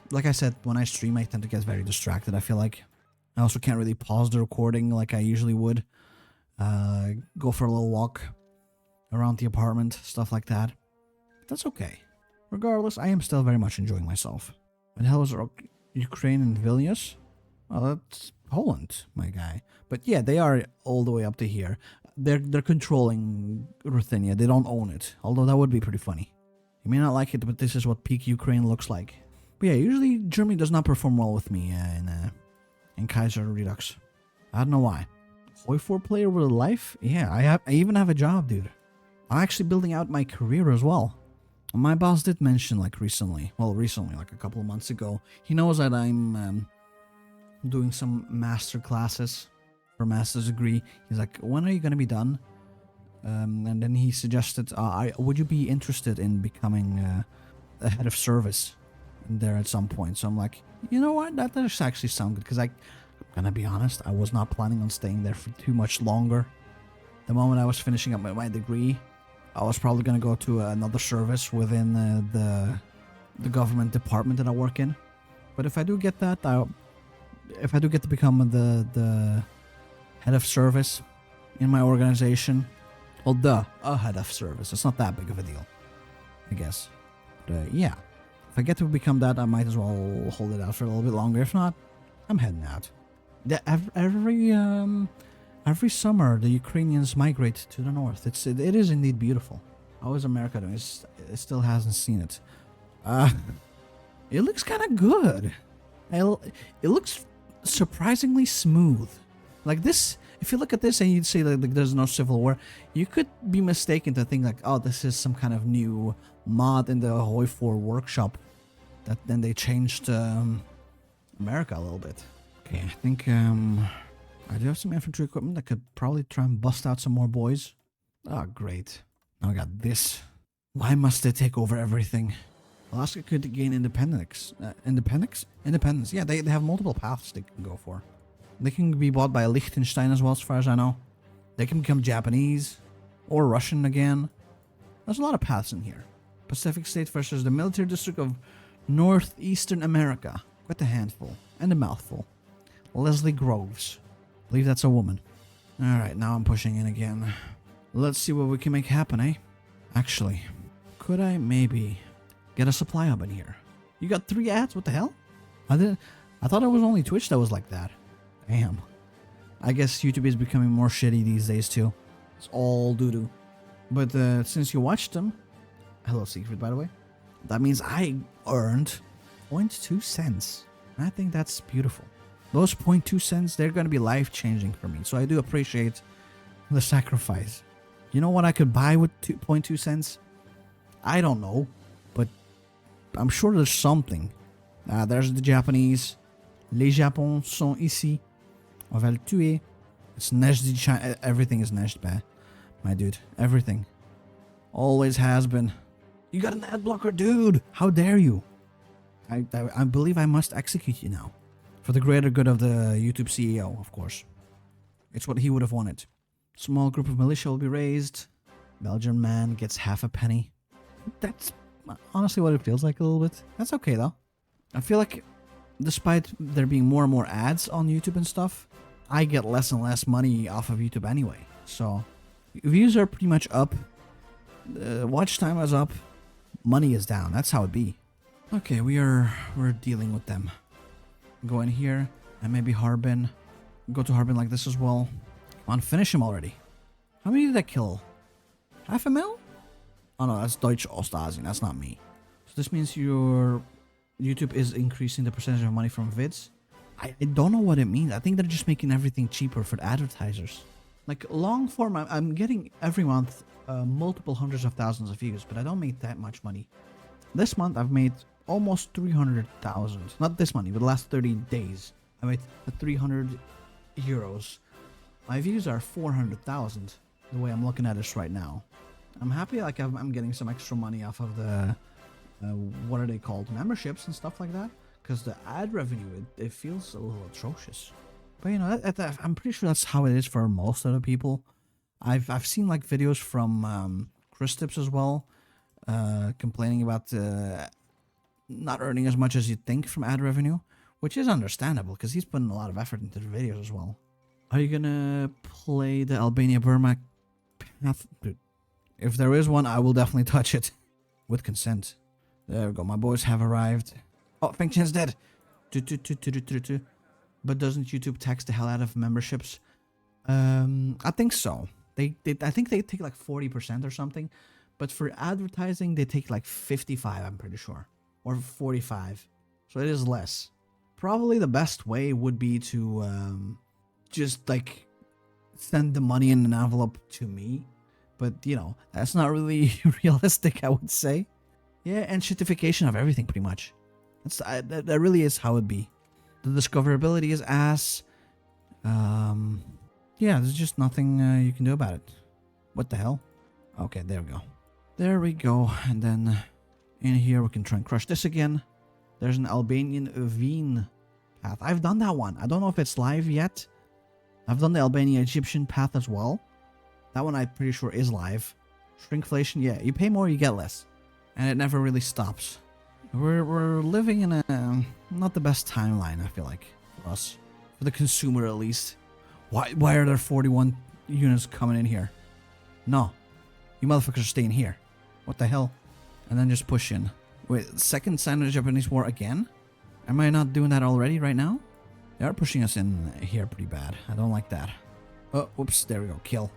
Like I said, when I stream, I tend to get very distracted, I feel like. I also can't really pause the recording like I usually would. Go for a little walk around the apartment, stuff like that. But that's okay. Regardless, I am still very much enjoying myself. What the hell is Ukraine and Vilnius? Well, that's Poland, my guy. But yeah, they are all the way up to here. They're controlling Ruthenia. They don't own it. Although that would be pretty funny. You may not like it, but this is what peak Ukraine looks like. But yeah, usually Germany does not perform well with me in Kaiserredux. I don't know why. HOI4 player with a life? Yeah, I even have a job, dude. I'm actually building out my career as well. My boss did mention like recently, like a couple of months ago, he knows that I'm doing some master classes for master's degree. He's like, when are you going to be done? And then he suggested, would you be interested in becoming a head of service there at some point? So I'm like, you know what? That does actually sound good. Because I'm going to be honest, I was not planning on staying there for too much longer. The moment I was finishing up my degree, I was probably going to go to another service within the government department that I work in. But if I do get that, if I do get to become the head of service in my organization, well, a head of service. It's not that big of a deal, I guess. But yeah, if I get to become that, I might as well hold it out for a little bit longer. If not, I'm heading out. Every summer, the Ukrainians migrate to the north. It is indeed beautiful. How is America doing? It still hasn't seen it. It looks kind of good. It looks surprisingly smooth. Like this, if you look at this and you'd say like there's no civil war, you could be mistaken to think like, oh, this is some kind of new mod in the HOI4 workshop. That then they changed America a little bit. Okay, I think I do have some infantry equipment that could probably try and bust out some more boys. Oh, great. Now I got this. Why must they take over everything? Alaska could gain independence. Independence? Yeah, they have multiple paths they can go for. They can be bought by Liechtenstein as well, as far as I know. They can become Japanese or Russian again. There's a lot of paths in here. Pacific State versus the Military District of Northeastern America. Quite a handful and a mouthful. Leslie Groves. I believe that's a woman. Alright, now I'm pushing in again. Let's see what we can make happen, eh? Actually, could I maybe get a supply hub in here? You got 3 ads? What the hell? I thought it was only Twitch that was like that. Damn. I guess YouTube is becoming more shitty these days too. It's all doo-doo. But since you watched them... Hello, Secret, by the way. That means I earned 0.2 cents. I think that's beautiful. Those 0.2 cents, they're going to be life-changing for me. So I do appreciate the sacrifice. You know what I could buy with 0.2 cents? I don't know. But I'm sure there's something. There's the Japanese. Les Japons sont ici. On va le tuer. It's neige du China. Everything is neige, my dude. Everything. Always has been. You got an ad blocker, dude. How dare you? I believe I must execute you now. For the greater good of the YouTube CEO, of course. It's what he would have wanted. Small group of militia will be raised. Belgian man gets half a penny. That's honestly what it feels like a little bit. That's okay though. I feel like despite there being more and more ads on YouTube and stuff, I get less and less money off of YouTube anyway. So views are pretty much up. Watch time is up. Money is down. That's how it be. Okay, we're dealing with them. Go in here and maybe Harbin. Go to Harbin like this as well. Come on, finish him already. How many did I kill? 500,000? Oh no, that's Deutsche Ostasien. That's not me. So this means your YouTube is increasing the percentage of money from vids. I don't know what it means. I think they're just making everything cheaper for the advertisers. Like long form, I'm getting every month multiple hundreds of thousands of views, but I don't make that much money. This month I've made almost 300,000. Not this money, but the last 30 days. I made 300 euros. My views are 400,000 the way I'm looking at this right now. I'm happy like I'm getting some extra money off of the, what are they called, memberships and stuff like that. Because the ad revenue, it feels a little atrocious. But you know, I'm pretty sure that's how it is for most other people. I've seen like videos from Chris Tips as well, complaining about not earning as much as you'd think from ad revenue, which is understandable because he's putting a lot of effort into the videos as well. Are you gonna play the Albania-Burma path? Dude, if there is one, I will definitely touch it with consent. There we go. My boys have arrived. Oh, Feng Chen's dead. But doesn't YouTube tax the hell out of memberships? I think so. I think they take like 40% or something. But for advertising, they take like 55, I'm pretty sure. Or 45. So it is less. Probably the best way would be to just like send the money in an envelope to me. But, you know, that's not really realistic, I would say. Yeah, and shitification of everything, pretty much. That really is how it be. The discoverability is ass. Yeah, there's just nothing you can do about it. What the hell? Okay, there we go. There we go. And then in here we can try and crush this again. There's an Albanian Veen path. I've done that one. I don't know if it's live yet. I've done the Albania-Egyptian path as well. That one I'm pretty sure is live. Shrinkflation, yeah. You pay more, you get less. And it never really stops. We're living in a not the best timeline, I feel like, for us. For the consumer, at least. Why are there 41 units coming in here? No. You motherfuckers are staying here. What the hell? And then just push in. Wait, second Sino-Japanese war again? Am I not doing that already right now? They are pushing us in here pretty bad. I don't like that. Oh, whoops. There we go. Kill.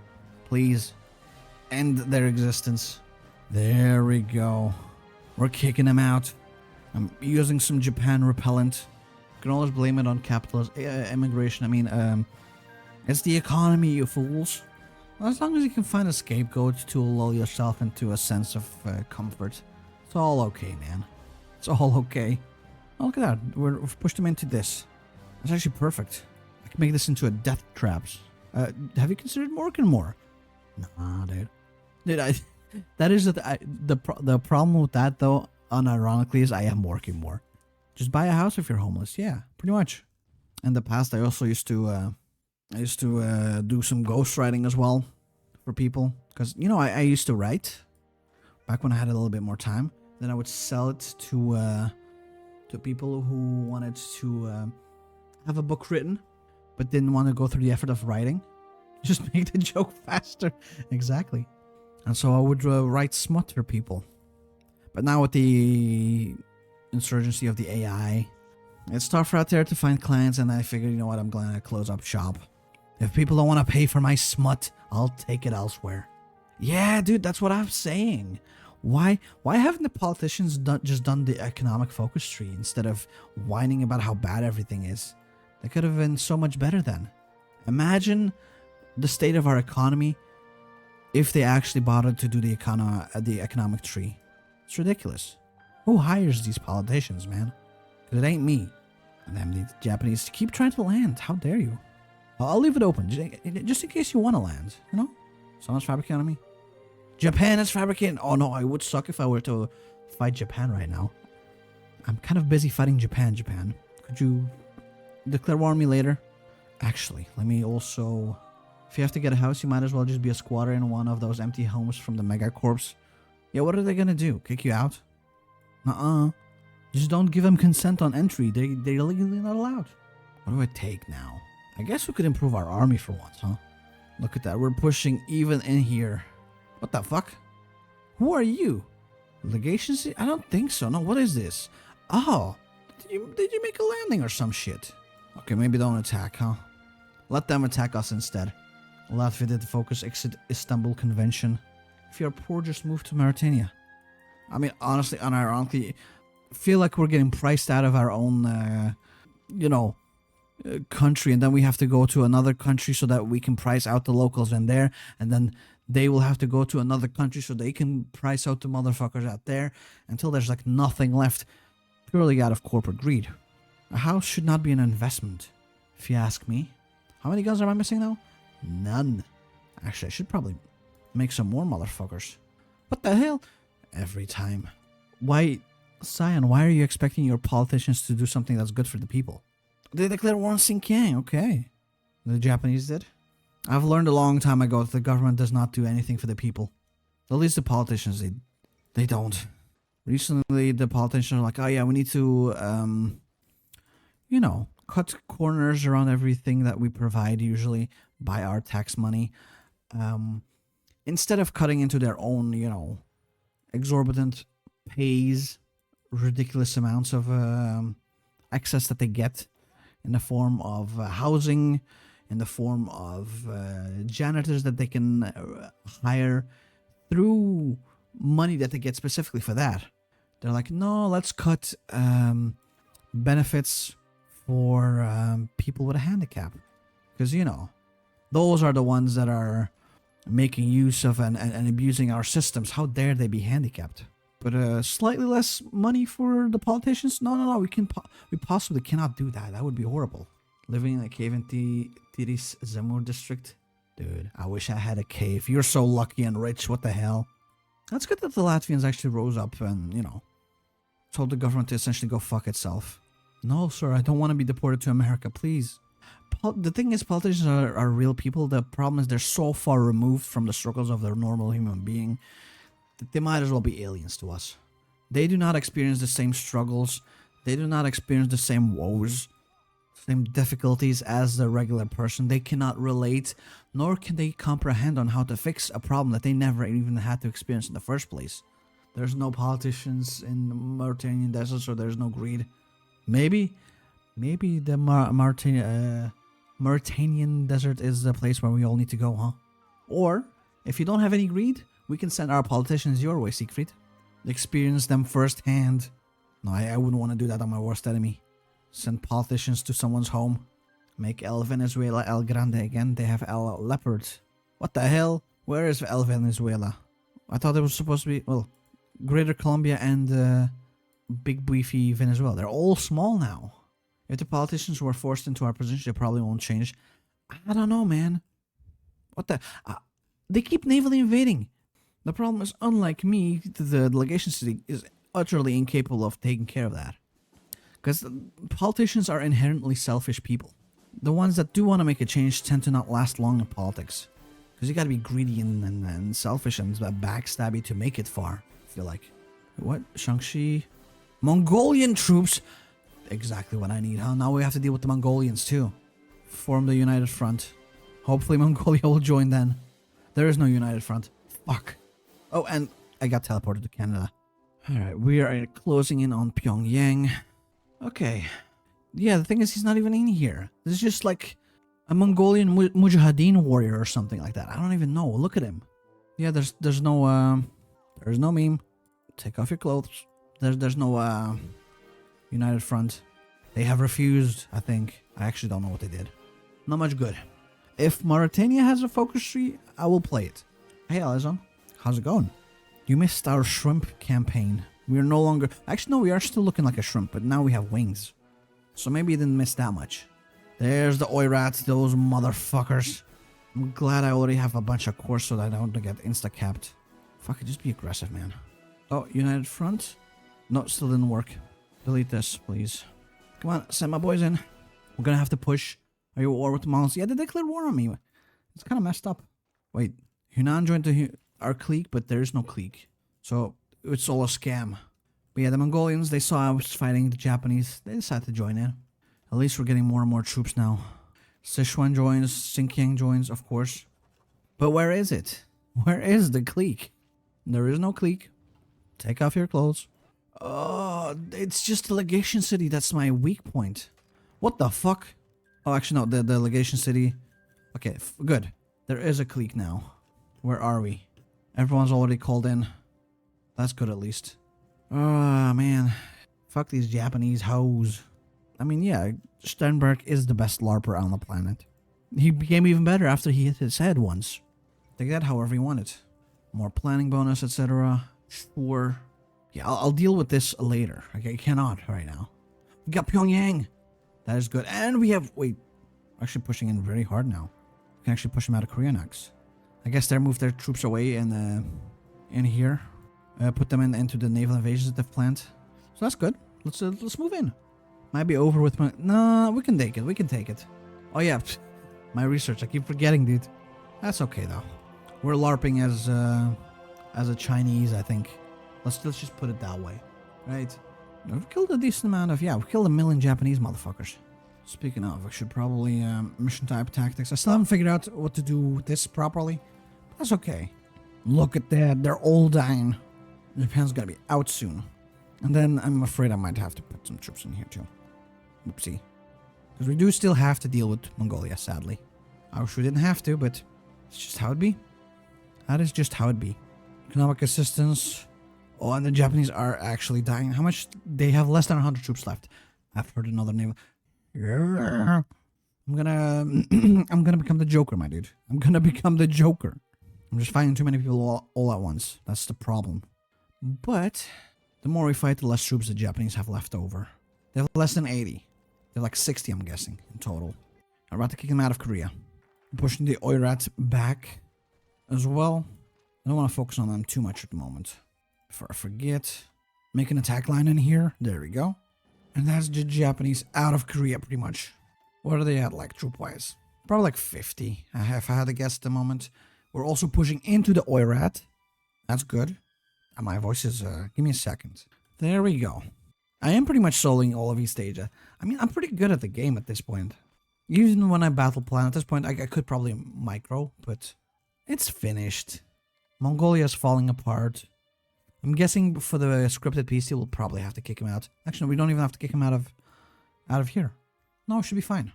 Please. End their existence. There we go. We're kicking them out. I'm using some Japan repellent. You can always blame it on capitalist immigration. I mean, it's the economy, you fools. Well, as long as you can find a scapegoat to lull yourself into a sense of comfort, it's all okay, man. It's all okay. Oh, look at that. We've pushed them into this. That's actually perfect. I can make this into a death traps. Have you considered working more? Nah, dude. Dude, that is the problem with that, though, unironically, is I am working more. Just buy a house if you're homeless. Yeah, pretty much. In the past, I also used to do some ghostwriting as well for people. Because, you know, I used to write back when I had a little bit more time. Then I would sell it to people who wanted to have a book written, but didn't want to go through the effort of writing. Just make the joke faster. Exactly. And so I would write smut for people. But now with the insurgency of the AI, it's tougher out there to find clients, and I figured, you know what, I'm going to close up shop. If people don't want to pay for my smut, I'll take it elsewhere. Yeah, dude, that's what I'm saying. Why haven't the politicians just done the economic focus tree instead of whining about how bad everything is? They could have been so much better then. Imagine the state of our economy if they actually bothered to do the economic tree. It's ridiculous. Who hires these politicians, man? Because it ain't me. And them the Japanese keep trying to land. How dare you? I'll leave it open, just in case you want to land, you know? Someone's fabricating on me. Japan is fabricating. Oh no, I would suck if I were to fight Japan right now. I'm kind of busy fighting Japan. Could you declare war on me later? Actually, let me also If you have to get a house, you might as well just be a squatter in one of those empty homes from the megacorps. Yeah, what are they gonna do? Kick you out? Just don't give them consent on entry. They're legally not allowed. What do I take now? I guess we could improve our army for once, huh? Look at that. We're pushing even in here. What the fuck? Who are you? Legations? I don't think so. No, what is this? Oh, did you make a landing or some shit? Okay, maybe don't attack, huh? Let them attack us instead. Latvia did focus exit Istanbul Convention. If you're poor, just move to Mauritania. I mean, honestly, unironically, feel like we're getting priced out of our own, country, and then we have to go to another country so that we can price out the locals in there, and then they will have to go to another country so they can price out the motherfuckers out there until there's like nothing left, purely out of corporate greed. A house should not be an investment, if you ask me. How many guns am I missing now? None. Actually, I should probably make some more motherfuckers. What the hell? Every time. Why, Sion, why are you expecting your politicians to do something that's good for the people? They declared war on Qing. Okay. The Japanese did. I've learned a long time ago that the government does not do anything for the people. At least the politicians, they don't. Recently, the politicians are like, oh yeah, we need to, cut corners around everything that we provide usually by our tax money. Instead of cutting into their own, exorbitant pays, ridiculous amounts of excess that they get in the form of housing, in the form of janitors that they can hire through money that they get specifically for that. They're like, no, let's cut benefits for people with a handicap. Because, those are the ones that are making use of and abusing our systems. How dare they be handicapped? But slightly less money for the politicians? No. We possibly cannot do that. That would be horrible. Living in a cave in Tiris Zemur district? Dude, I wish I had a cave. You're so lucky and rich. What the hell? That's good that the Latvians actually rose up and, told the government to essentially go fuck itself. No, sir, I don't want to be deported to America, please. The thing is, politicians are real people. The problem is they're so far removed from the struggles of their normal human being that they might as well be aliens to us. They do not experience the same struggles. They do not experience the same woes, same difficulties as the regular person. They cannot relate, nor can they comprehend on how to fix a problem that they never even had to experience in the first place. There's no politicians in the Mauritanian desert, so there's no greed. Maybe the Mauritanian desert is the place where we all need to go, huh? Or, if you don't have any greed, we can send our politicians your way, Siegfried. Experience them firsthand. No, I wouldn't want to do that on my worst enemy. Send politicians to someone's home. Make El Venezuela El Grande again. They have El Leopard. What the hell? Where is El Venezuela? I thought it was supposed to be, Greater Colombia and Big Beefy Venezuela. They're all small now. If the politicians were forced into our position, they probably won't change. I don't know, man. What the... they keep navally invading. The problem is, unlike me, the legation city is utterly incapable of taking care of that. Because politicians are inherently selfish people. The ones that do want to make a change tend to not last long in politics. Because you gotta be greedy and selfish and backstabby to make it far, I feel like. What? Shaanxi? Mongolian troops? Exactly what I need, huh? Now we have to deal with the Mongolians too. Form the United Front. Hopefully Mongolia will join then. There is no United Front. Fuck. Oh, and I got teleported to Canada. Alright, we are closing in on Pyongyang. Okay. Yeah, the thing is, he's not even in here. This is just like a Mongolian Mujahideen warrior or something like that. I don't even know. Look at him. Yeah, there's no meme. Take off your clothes. There's no United Front. They have refused, I think. I actually don't know what they did. Not much good. If Mauritania has a focus tree, I will play it. Hey, Alizon. How's it going? You missed our shrimp campaign. We are no longer... Actually, no, we are still looking like a shrimp, but now we have wings. So maybe you didn't miss that much. There's the Oirats, those motherfuckers. I'm glad I already have a bunch of cores so that I don't get insta-capped. Fuck it, just be aggressive, man. Oh, United Front? No, still didn't work. Delete this, please. Come on, send my boys in. We're gonna have to push. Are you at war with the Mongols? Yeah, they declared war on me. It's kind of messed up. Wait, Hunan joined our clique, but there is no clique. So it's all a scam. But yeah, the Mongolians, they saw I was fighting the Japanese. They decided to join in. At least we're getting more and more troops now. Sichuan joins, Xinjiang joins, of course. But where is it? Where is the clique? There is no clique. Take off your clothes. Oh, it's just the legation city. That's my weak point. What the fuck? Oh, actually, no. The legation city. Okay, good. There is a clique now. Where are we? Everyone's already called in. That's good at least. Oh, man. Fuck these Japanese hoes. I mean, yeah, Sternberg is the best LARPer on the planet. He became even better after he hit his head once. Take that however you want it. More planning bonus, etc. Sure. Yeah, I'll deal with this later. Okay, I cannot right now. We got Pyongyang. That is good. And we have... Wait. We're actually pushing in very hard now. We can actually push them out of Korea next. I guess they moved their troops away and in here. Put them into the naval invasions that they've planned. So that's good. Let's move in. Might be over with my... No, we can take it. We can take it. Oh yeah, my research. I keep forgetting, dude. That's okay though. We're LARPing as a Chinese, I think. Let's just put it that way, right? We've killed a decent amount of... Yeah, we've killed 1 million Japanese motherfuckers. Speaking of, I should probably mission type tactics. I still haven't figured out what to do with this properly. But that's okay. Look at that. They're all dying. Japan's gonna be out soon. And then I'm afraid I might have to put some troops in here too. Oopsie. Because we do still have to deal with Mongolia, sadly. I wish we didn't have to, but it's just how it be. That is just how it be. Economic assistance. Oh, and the Japanese are actually dying. How much? They have less than 100 troops left. I've heard another name. I'm gonna become the Joker, my dude. I'm gonna become the Joker. I'm just fighting too many people all at once. That's the problem. But the more we fight, the less troops the Japanese have left over. They have less than 80. They're like 60, I'm guessing, in total. I'm about to kick them out of Korea. I'm pushing the Oirat back as well. I don't want to focus on them too much at the moment. Before I forget, make an attack line in here. There we go. And that's the Japanese out of Korea, pretty much. What are they at, like, troop-wise? Probably like 50, if I had to guess at the moment. We're also pushing into the Oirat. That's good. And my voice is, give me a second. There we go. I am pretty much soloing all of East Asia. I mean, I'm pretty good at the game at this point. Even when I battle plan, at this point, I could probably micro, but it's finished. Mongolia's falling apart. I'm guessing for the scripted PC, we'll probably have to kick him out. Actually, we don't even have to kick him out of here. No, it should be fine.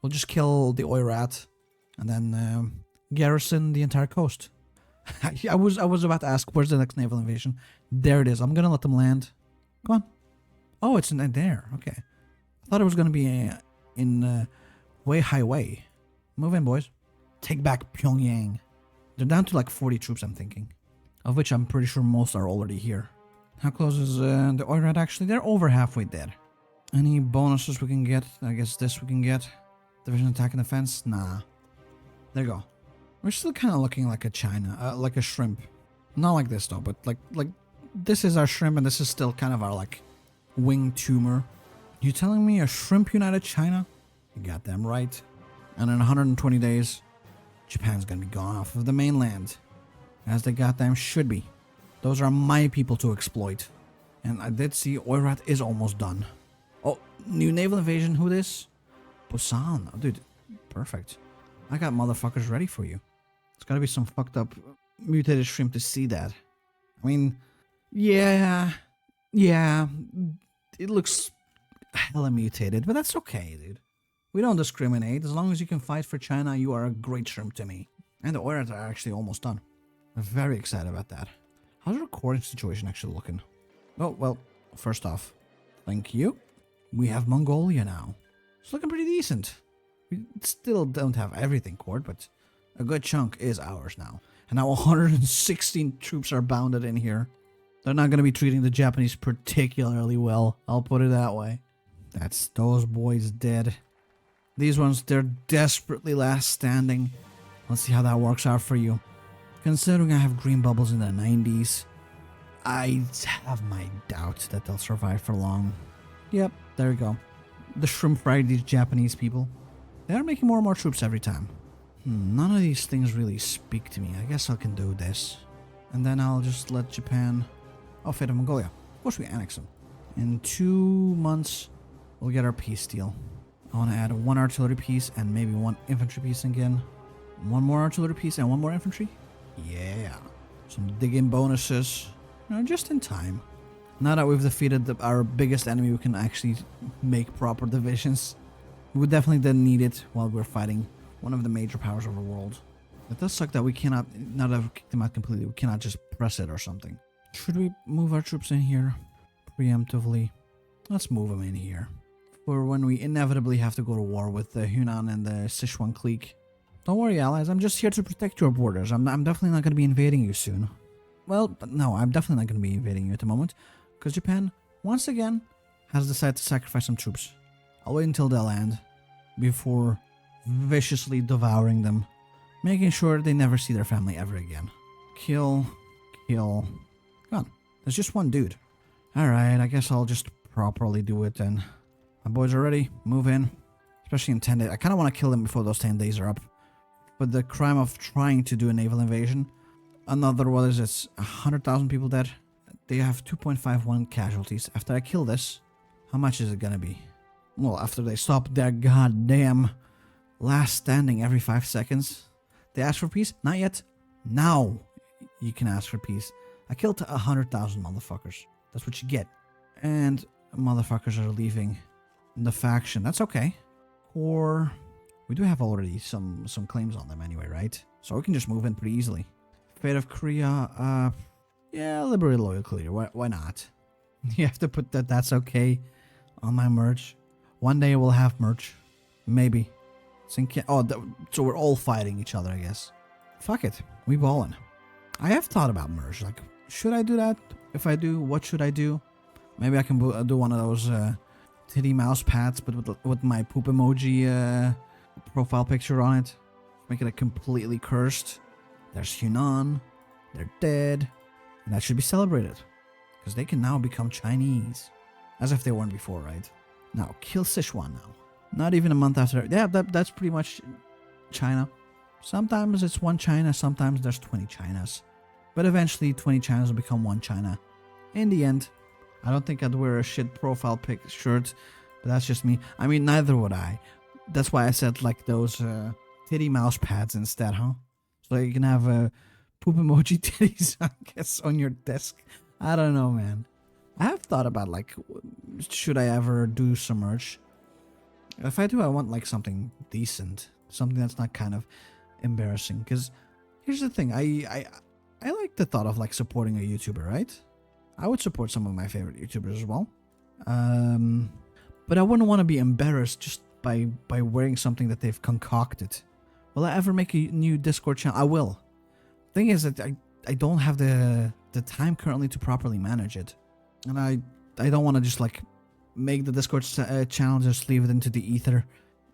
We'll just kill the Oirat and then garrison the entire coast. I was about to ask, where's the next naval invasion? There it is. I'm gonna let them land. Come on. Oh, it's in there. Okay. I thought it was gonna be in Weihaiwei. Move in, boys. Take back Pyongyang. They're down to like 40 troops, I'm thinking. Of which I'm pretty sure most are already here. How close is the Oirat actually? They're over halfway there. Any bonuses we can get? I guess this we can get. Division attack and defense? Nah. There you go. We're still kind of looking like a China, like a shrimp. Not like this though, but like this is our shrimp and this is still kind of our like wing tumor. You telling me a shrimp united China? You got them right. And in 120 days, Japan's gonna be gone off of the mainland. As they goddamn should be. Those are my people to exploit. And I did see Oirat is almost done. Oh, new naval invasion, who this? Busan. Oh, dude, perfect. I got motherfuckers ready for you. It's gotta be some fucked up mutated shrimp to see that. I mean, yeah, it looks hella mutated, but that's okay, dude. We don't discriminate. As long as you can fight for China, you are a great shrimp to me. And the Oirat are actually almost done. I'm very excited about that. How's the recording situation actually looking? Oh, well, first off, thank you. We have Mongolia now. It's looking pretty decent. We still don't have everything cored, but a good chunk is ours now. And now 116 troops are bounded in here. They're not going to be treating the Japanese particularly well. I'll put it that way. That's those boys dead. These ones, they're desperately last standing. Let's see how that works out for you. Considering I have green bubbles in the 90s, I have my doubts that they'll survive for long. Yep, there we go. The shrimp fried these Japanese people. They are making more and more troops every time. None of these things really speak to me. I guess I can do this. And then I'll just let Japan... Oh, Fate of Mongolia. Of course we annex them. In 2 months, we'll get our peace deal. I want to add 1 artillery piece and maybe 1 infantry piece again. 1 more artillery piece and 1 more infantry. Yeah. Some dig-in bonuses. Just in time. Now that we've defeated our biggest enemy, we can actually make proper divisions. We definitely didn't need it while we're fighting one of the major powers of the world. It does suck that we cannot, now that we've kicked them out completely, we cannot just press it or something. Should we move our troops in here preemptively? Let's move them in here. For when we inevitably have to go to war with the Hunan and the Sichuan clique. Don't worry, allies, I'm just here to protect your borders. I'm definitely not going to be invading you soon. Well, no, I'm definitely not going to be invading you at the moment. Because Japan, once again, has decided to sacrifice some troops. I'll wait until they land before viciously devouring them, making sure they never see their family ever again. Kill. Come on, there's just 1 dude. Alright, I guess I'll just properly do it then. My boys are ready, move in. Especially in 10 days. I kind of want to kill them before those 10 days are up. But the crime of trying to do a naval invasion. Another, what is it, 100,000 people dead. They have 2.51 casualties. After I kill this, how much is it gonna be? Well, after they stop their goddamn last standing every 5 seconds. They ask for peace? Not yet. Now you can ask for peace. I killed 100,000 motherfuckers. That's what you get. And motherfuckers are leaving the faction. That's okay. Or we do have already some claims on them anyway, right? So we can just move in pretty easily. Fate of Korea, yeah, Liberate Loyal Clear. Why not? You have to put that's okay on my merch. One day we'll have merch. Maybe. So we're all fighting each other, I guess. Fuck it. We ballin'. I have thought about merch. Like, should I do that? If I do, what should I do? Maybe I can do one of those titty mouse pads, but with my poop emoji profile picture on it. Make it a completely cursed. There's Hunan. They're dead. And that should be celebrated. Because they can now become Chinese. As if they weren't before, right? Now, kill Sichuan now. Not even a month after. Yeah, that's pretty much China. Sometimes it's 1 China, sometimes there's 20 Chinas. But eventually 20 Chinas will become 1 China. In the end, I don't think I'd wear a shit profile pic shirt, but that's just me. I mean, neither would I. That's why I said like those titty mouse pads instead, huh? So you can have poop emoji titties, I guess, on your desk. I don't know, man. I have thought about like, should I ever do some merch? If I do, I want like something decent, something that's not kind of embarrassing. Because here's the thing, I like the thought of like supporting a YouTuber, right? I would support some of my favorite YouTubers as well. But I wouldn't want to be embarrassed just by wearing something that they've concocted. Will I ever make a new Discord channel? I will. Thing is that I don't have the time currently to properly manage it. And I don't want to just like make the Discord channel, just leave it into the ether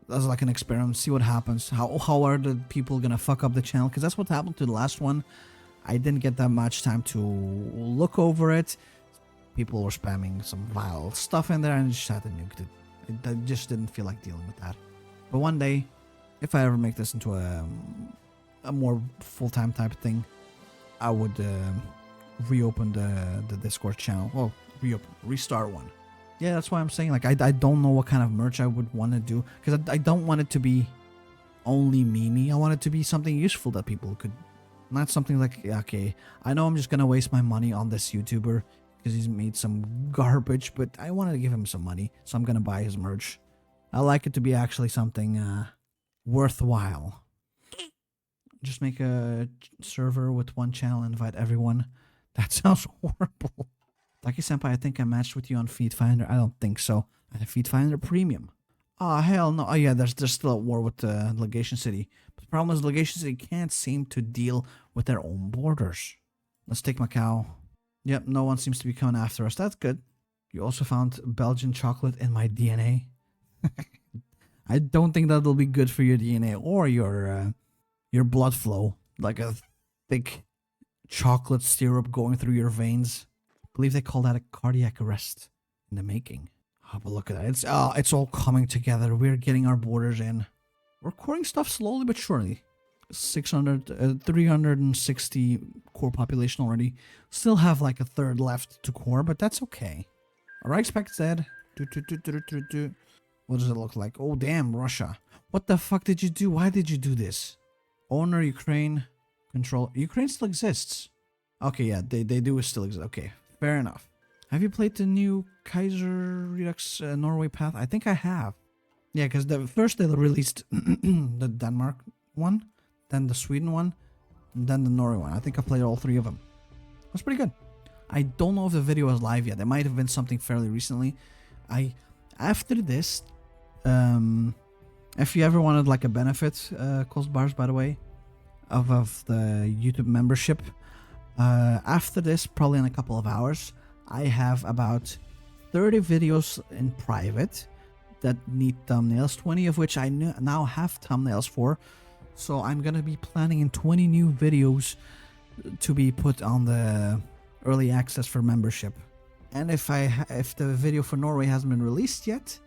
as like an experiment, see what happens. How are the people gonna fuck up the channel? Because that's what happened to the last one. I didn't get that much time to look over it. People were spamming some vile stuff in there and I just had to nuke it. I just didn't feel like dealing with that. But one day, if I ever make this into a more full-time type thing, I would reopen the Discord channel. Well, restart one. Yeah, that's why I'm saying, like, I don't know what kind of merch I would want to do. Because I don't want it to be only me. I want it to be something useful that people could... Not something like, okay, I know I'm just going to waste my money on this YouTuber because he's made some garbage, but I wanted to give him some money, so I'm going to buy his merch. I like it to be actually something worthwhile. Just make a server with 1 channel and invite everyone. That sounds horrible. Taki-senpai, I think I matched with you on Feedfinder. I don't think so. I have Feedfinder Premium. Oh, hell no. Oh, yeah, there's still a war with the Legation City. But the problem is Legation City can't seem to deal with their own borders. Let's take Macau. Yep, no one seems to be coming after us. That's good. You also found Belgian chocolate in my DNA. I don't think that'll be good for your DNA or your blood flow. Like a thick chocolate syrup going through your veins. I believe they call that a cardiac arrest in the making. Oh, but look at that. It's all coming together. We're getting our borders in. We're coring stuff slowly but surely. 360 core population already. Still have like a third left to core, but that's okay. Reichspakt dead. What does it look like? Oh, damn, Russia. What the fuck did you do? Why did you do this? Owner, Ukraine, control. Ukraine still exists. Okay, yeah, they do still exist. Okay, fair enough. Have you played the new Kaiserredux Norway path? I think I have. Yeah, because first they released the Denmark one, then the Sweden one, and then the Norway one. I think I played all three of them. It was pretty good. I don't know if the video was live yet. There might have been something fairly recently. After this, if you ever wanted like a benefit, cost bars by the way, of the YouTube membership, after this, probably in a couple of hours, I have about 30 videos in private that need thumbnails, 20 of which I now have thumbnails for. So I'm gonna be planning in 20 new videos to be put on the early access for membership. And if the video for Norway hasn't been released yet,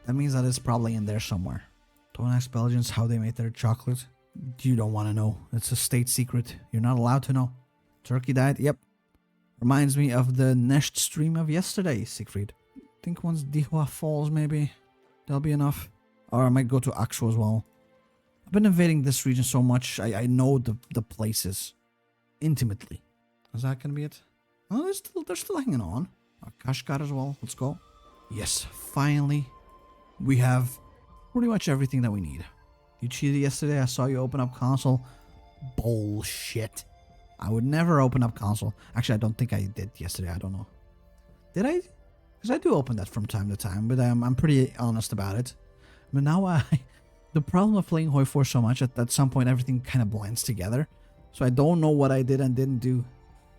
that means that it's probably in there somewhere. Don't ask Belgians how they made their chocolate. You don't want to know. It's a state secret. You're not allowed to know. Turkey died. Yep. Reminds me of the Nest stream of yesterday, Siegfried. I think once Dihua falls, maybe that'll be enough. Or I might go to Aksu as well. I've been invading this region so much, I know the places intimately. Is that gonna be it? Oh, they're still hanging on. Kashgar as well. Let's go. Yes, finally, we have pretty much everything that we need. You cheated yesterday. I saw you open up console. Bullshit. I would never open up console. Actually, I don't think I did yesterday. I don't know. Did I? Because I do open that from time to time, but I'm pretty honest about it. But now the problem of playing HOI4 so much, at some point everything kind of blends together. So I don't know what I did and didn't do.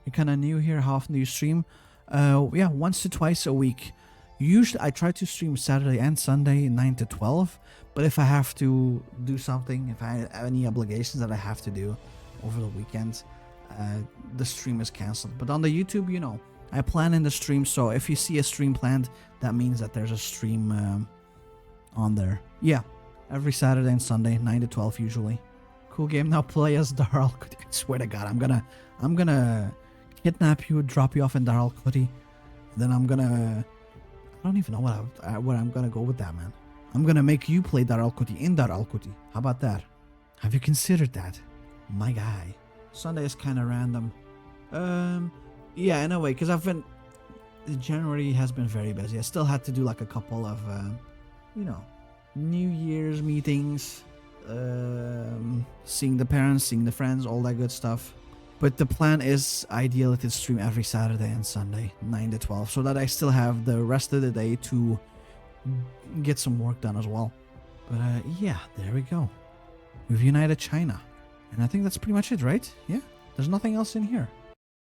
You're kind of new here. How often do you stream? Yeah, once to twice a week. Usually I try to stream Saturday and Sunday 9 to 12. But if I have to do something, if I have any obligations that I have to do over the weekend, the stream is cancelled. But on the YouTube, you know, I plan in the stream. So if you see a stream planned, that means that there's a stream on there. Yeah, every Saturday and Sunday, 9 to 12 usually. Cool game. Now play as Daral. I swear to God, I'm gonna kidnap you, drop you off in Daral Kuti. Then I don't even know what I'm gonna go with that, man. I'm gonna make you play Daral Kuti in Daral Kuti. How about that? Have you considered that? My guy. Sunday is kind of random. Yeah, in a way, because January has been very busy. I still had to do like a couple of, you know, New Year's meetings, seeing the parents, seeing the friends, all that good stuff. But the plan is ideally to stream every Saturday and Sunday, 9 to 12, so that I still have the rest of the day to get some work done as well. But yeah, there we go. We've united China. And I think that's pretty much it, right? Yeah, there's nothing else in here.